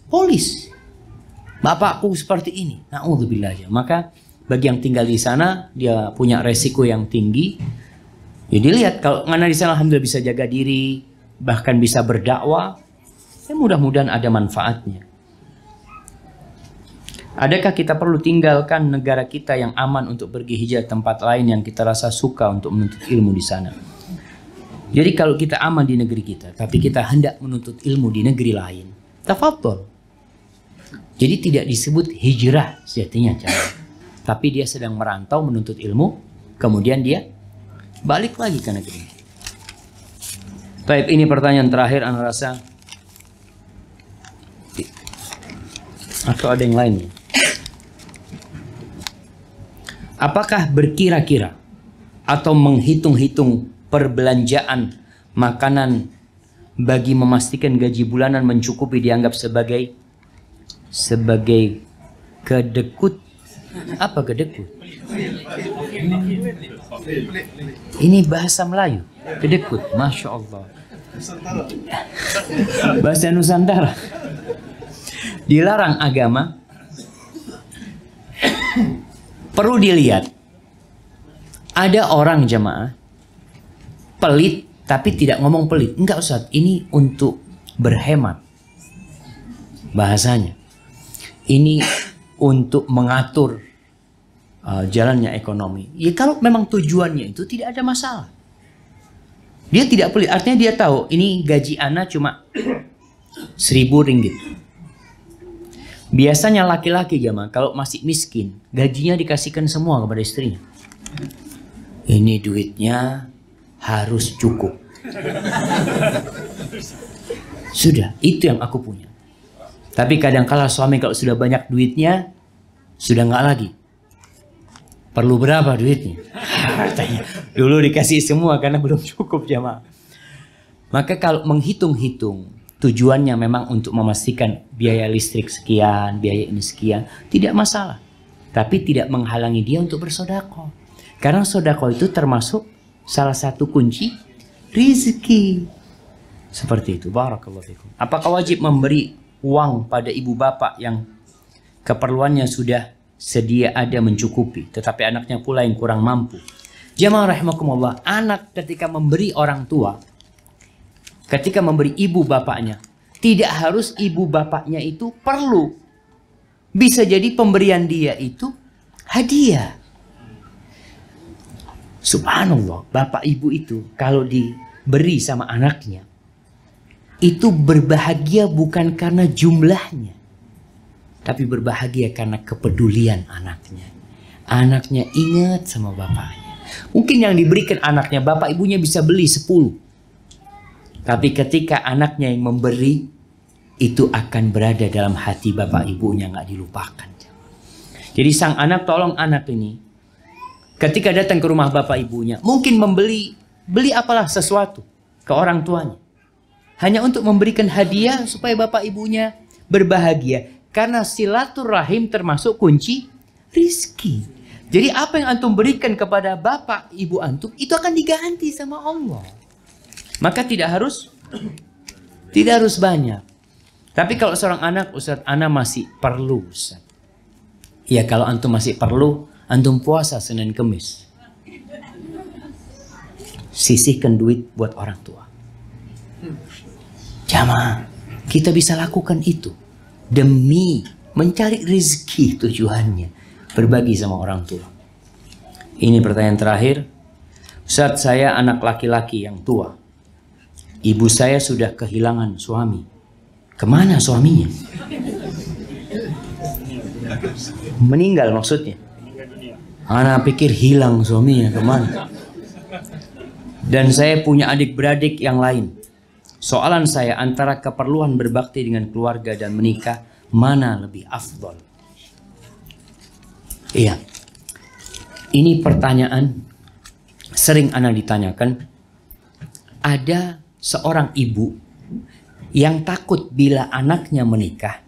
A: polis. Bapakku seperti ini. Na'udzubillah. Maka bagi yang tinggal di sana, dia punya resiko yang tinggi. Jadi lihat, kalau ngana di sana alhamdulillah bisa jaga diri, bahkan bisa berdakwah, ya mudah-mudahan ada manfaatnya. Adakah kita perlu tinggalkan negara kita yang aman untuk pergi hijrah tempat lain yang kita rasa suka untuk menuntut ilmu di sana? Jadi kalau kita aman di negeri kita, tapi kita hendak menuntut ilmu di negeri lain, tafadhol. Jadi tidak disebut hijrah sejatinya, tapi dia sedang merantau menuntut ilmu, kemudian dia balik lagi ke negeri. Baik, ini pertanyaan terakhir, Anda rasa atau ada yang lain? Apakah berkira-kira atau menghitung-hitung perbelanjaan makanan bagi memastikan gaji bulanan mencukupi dianggap sebagai kedekut? Apa kedekut? Ini bahasa Melayu. Kedekut, Masya Allah. Bahasa Nusantara. Dilarang agama. Perlu dilihat. Ada orang jamaah pelit, tapi tidak ngomong pelit. Enggak Ustaz, ini untuk berhemat. Bahasanya. Ini untuk mengatur jalannya ekonomi. Ya kalau memang tujuannya itu tidak ada masalah. Dia tidak pelit, artinya dia tahu ini gaji ana cuma 1.000 ringgit. Biasanya laki-laki jamaah kalau masih miskin, gajinya dikasihkan semua kepada istrinya. Ini duitnya harus cukup. Sudah, itu yang aku punya. Tapi kadang-kala suami kalau sudah banyak duitnya, sudah nggak lagi. Perlu berapa duitnya? Katanya, dulu dikasih semua karena belum cukup jamaah. Maka kalau menghitung-hitung, tujuannya memang untuk memastikan biaya listrik sekian, biaya ini sekian, tidak masalah. Tapi tidak menghalangi dia untuk bersedekah. Karena sedekah itu termasuk salah satu kunci rezeki. Seperti itu. Barakallahu fikum. Apakah wajib memberi uang pada ibu bapak yang keperluannya sudah sedia ada mencukupi, tetapi anaknya pula yang kurang mampu? Jamaah rahimakumullah, anak ketika memberi orang tua, ketika memberi ibu bapaknya, tidak harus ibu bapaknya itu perlu. Bisa jadi pemberian dia itu hadiah. Subhanallah, bapak ibu itu kalau diberi sama anaknya, itu berbahagia bukan karena jumlahnya, tapi berbahagia karena kepedulian anaknya. Anaknya ingat sama bapaknya. Mungkin yang diberikan anaknya, bapak ibunya bisa beli 10. Tapi ketika anaknya yang memberi, itu akan berada dalam hati bapak ibunya, nggak dilupakan. Jadi sang anak, tolong anak ini, ketika datang ke rumah bapak ibunya, mungkin beli apalah sesuatu ke orang tuanya. Hanya untuk memberikan hadiah supaya bapak ibunya berbahagia. Karena silaturahim termasuk kunci rizki. Jadi apa yang antum berikan kepada bapak ibu antum, itu akan diganti sama Allah. Maka tidak harus banyak. Tapi kalau seorang anak, Ustaz, ana masih perlu, Ustaz. Ya kalau antum masih perlu, antum puasa Senin Kemis. Sisihkan duit buat orang tua. Jamaah, kita bisa lakukan itu demi mencari rezeki, tujuannya berbagi sama orang tua. Ini pertanyaan terakhir. Ustaz, saya anak laki-laki yang tua. Ibu saya sudah kehilangan suami Kemana suaminya? Meninggal maksudnya. Ana pikir hilang suaminya, kemana? Dan saya punya adik-beradik yang lain. Soalan saya, antara keperluan berbakti dengan keluarga dan menikah, mana lebih afdol? Iya. Ini pertanyaan sering ana ditanyakan. Ada seorang ibu yang takut bila anaknya menikah,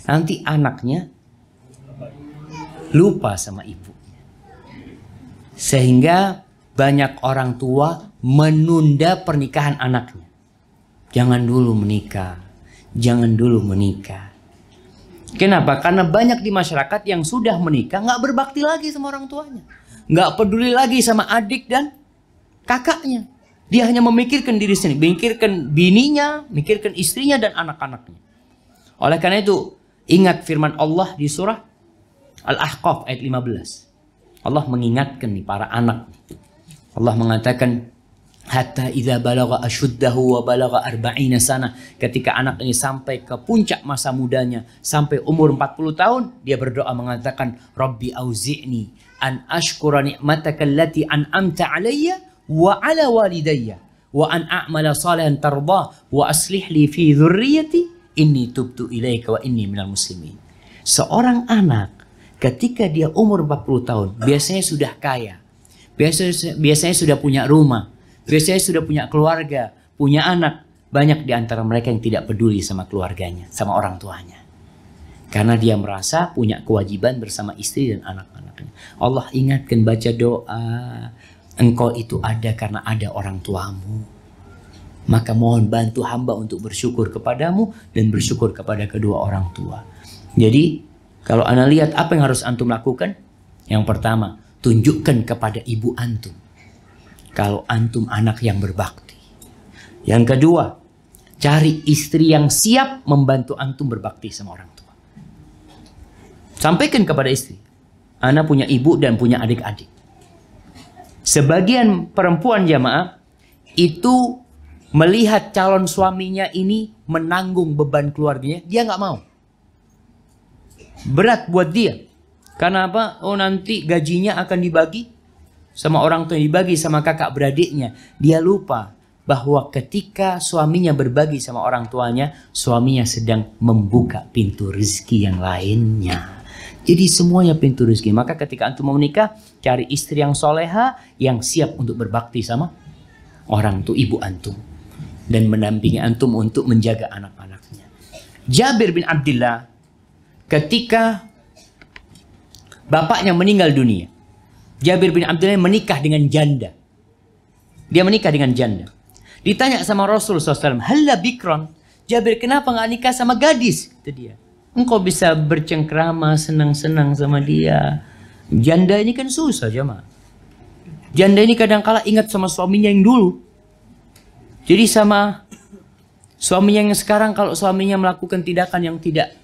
A: nanti anaknya lupa sama ibunya. Sehingga banyak orang tua menunda pernikahan anaknya. Jangan dulu menikah. Jangan dulu menikah. Kenapa? Karena banyak di masyarakat yang sudah menikah nggak berbakti lagi sama orang tuanya. Nggak peduli lagi sama adik dan kakaknya. Dia hanya memikirkan diri sendiri. Memikirkan bininya, memikirkan istrinya dan anak-anaknya. Oleh karena itu, ingat firman Allah di surah Al-Ahqaf ayat 15. Allah mengingatkan nih para anak. Allah mengatakan, hatta idza balagha ashuddahu wa balagha 40 sana, ketika anak ini sampai ke puncak masa mudanya, sampai umur 40 tahun, dia berdoa mengatakan, Rabbi auzi'ni an ashkura ni'mataka allati an'amta 'alayya wa 'ala walidayya wa an a'mala salihan tardah wa aslih li fi dhurriyyati inni tubtu ilaika wa inni minal muslimin. Seorang anak ketika dia umur 40 tahun, biasanya sudah kaya. Biasanya sudah punya rumah. Biasanya sudah punya keluarga, punya anak. Banyak di antara mereka yang tidak peduli sama keluarganya, sama orang tuanya. Karena dia merasa punya kewajiban bersama istri dan anak-anaknya. Allah ingatkan, baca doa. Engkau itu ada karena ada orang tuamu. Maka mohon bantu hamba untuk bersyukur kepadamu dan bersyukur kepada kedua orang tua. Jadi, kalau Anda lihat apa yang harus antum lakukan? Yang pertama, tunjukkan kepada ibu antum kalau antum anak yang berbakti. Yang kedua, cari istri yang siap membantu antum berbakti sama orang tua. Sampaikan kepada istri, Ana punya ibu dan punya adik-adik. Sebagian perempuan jamaah itu melihat calon suaminya ini menanggung beban keluarganya, dia nggak mau. Berat buat dia. Karena apa? Oh, nanti gajinya akan dibagi sama orang tua, dibagi sama kakak beradiknya. Dia lupa bahwa ketika suaminya berbagi sama orang tuanya, suaminya sedang membuka pintu rezeki yang lainnya. Jadi semuanya pintu rezeki. Maka ketika antum mau menikah, cari istri yang soleha, yang siap untuk berbakti sama orang tua, ibu antum, dan mendampingi antum untuk menjaga anak-anaknya. Jabir bin Abdullah, ketika bapaknya meninggal dunia, Jabir bin Abdullah menikah dengan janda. Dia menikah dengan janda. Ditanya sama Rasul SAW, halla bikron, Jabir kenapa nggak nikah sama gadis? Itu dia. Engkau bisa bercengkrama, senang-senang sama dia. Janda ini kan susah jemaah. Janda ini kadang-kala ingat sama suaminya yang dulu. Jadi sama suaminya yang sekarang, kalau suaminya melakukan tindakan yang tidak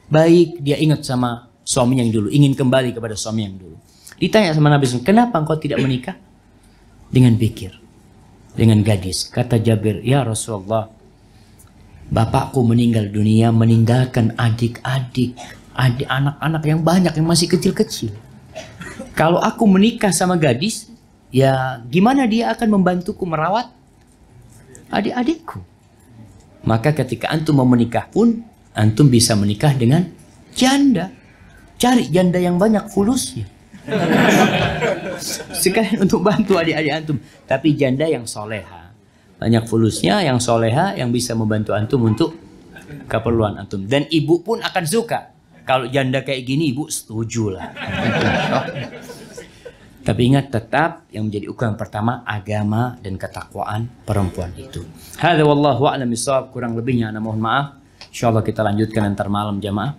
A: baik, dia ingat sama suaminya yang dulu, ingin kembali kepada suami yang dulu. Ditanya sama Nabi SAW, kenapa engkau tidak menikah dengan bikir, dengan gadis? Kata Jabir, ya Rasulullah, bapakku meninggal dunia, meninggalkan adik-adik, anak-anak yang banyak yang masih kecil-kecil. Kalau aku menikah sama gadis, ya gimana dia akan membantuku merawat adik-adikku? Maka ketika antum mau menikah pun, antum bisa menikah dengan janda. Cari janda yang banyak fulusnya. Sekalian untuk bantu adik-adik antum. Tapi janda yang soleha. Banyak fulusnya, yang soleha, yang bisa membantu antum untuk keperluan antum. Dan ibu pun akan suka. Kalau janda kayak gini, ibu setuju lah. Tapi ingat, tetap yang menjadi ukuran pertama agama dan ketakwaan perempuan itu. Hadza wallahu a'lam bishawab. Kurang lebihnya ana mohon maaf. Insyaallah kita lanjutkan antar malam jamaah.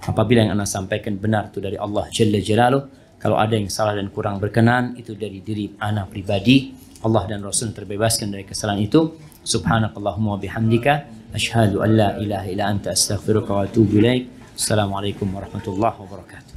A: Apabila yang ana sampaikan benar itu dari Allah Jalla Jalaluh, kalau ada yang salah dan kurang berkenan itu dari diri ana pribadi. Allah dan Rasul terbebaskan dari kesalahan itu. Subhanakallahumma wa bihamdika asyhadu an la ilaha illa anta astaghfiruka wa atubu ilaik. Assalamualaikum warahmatullahi wabarakatuh.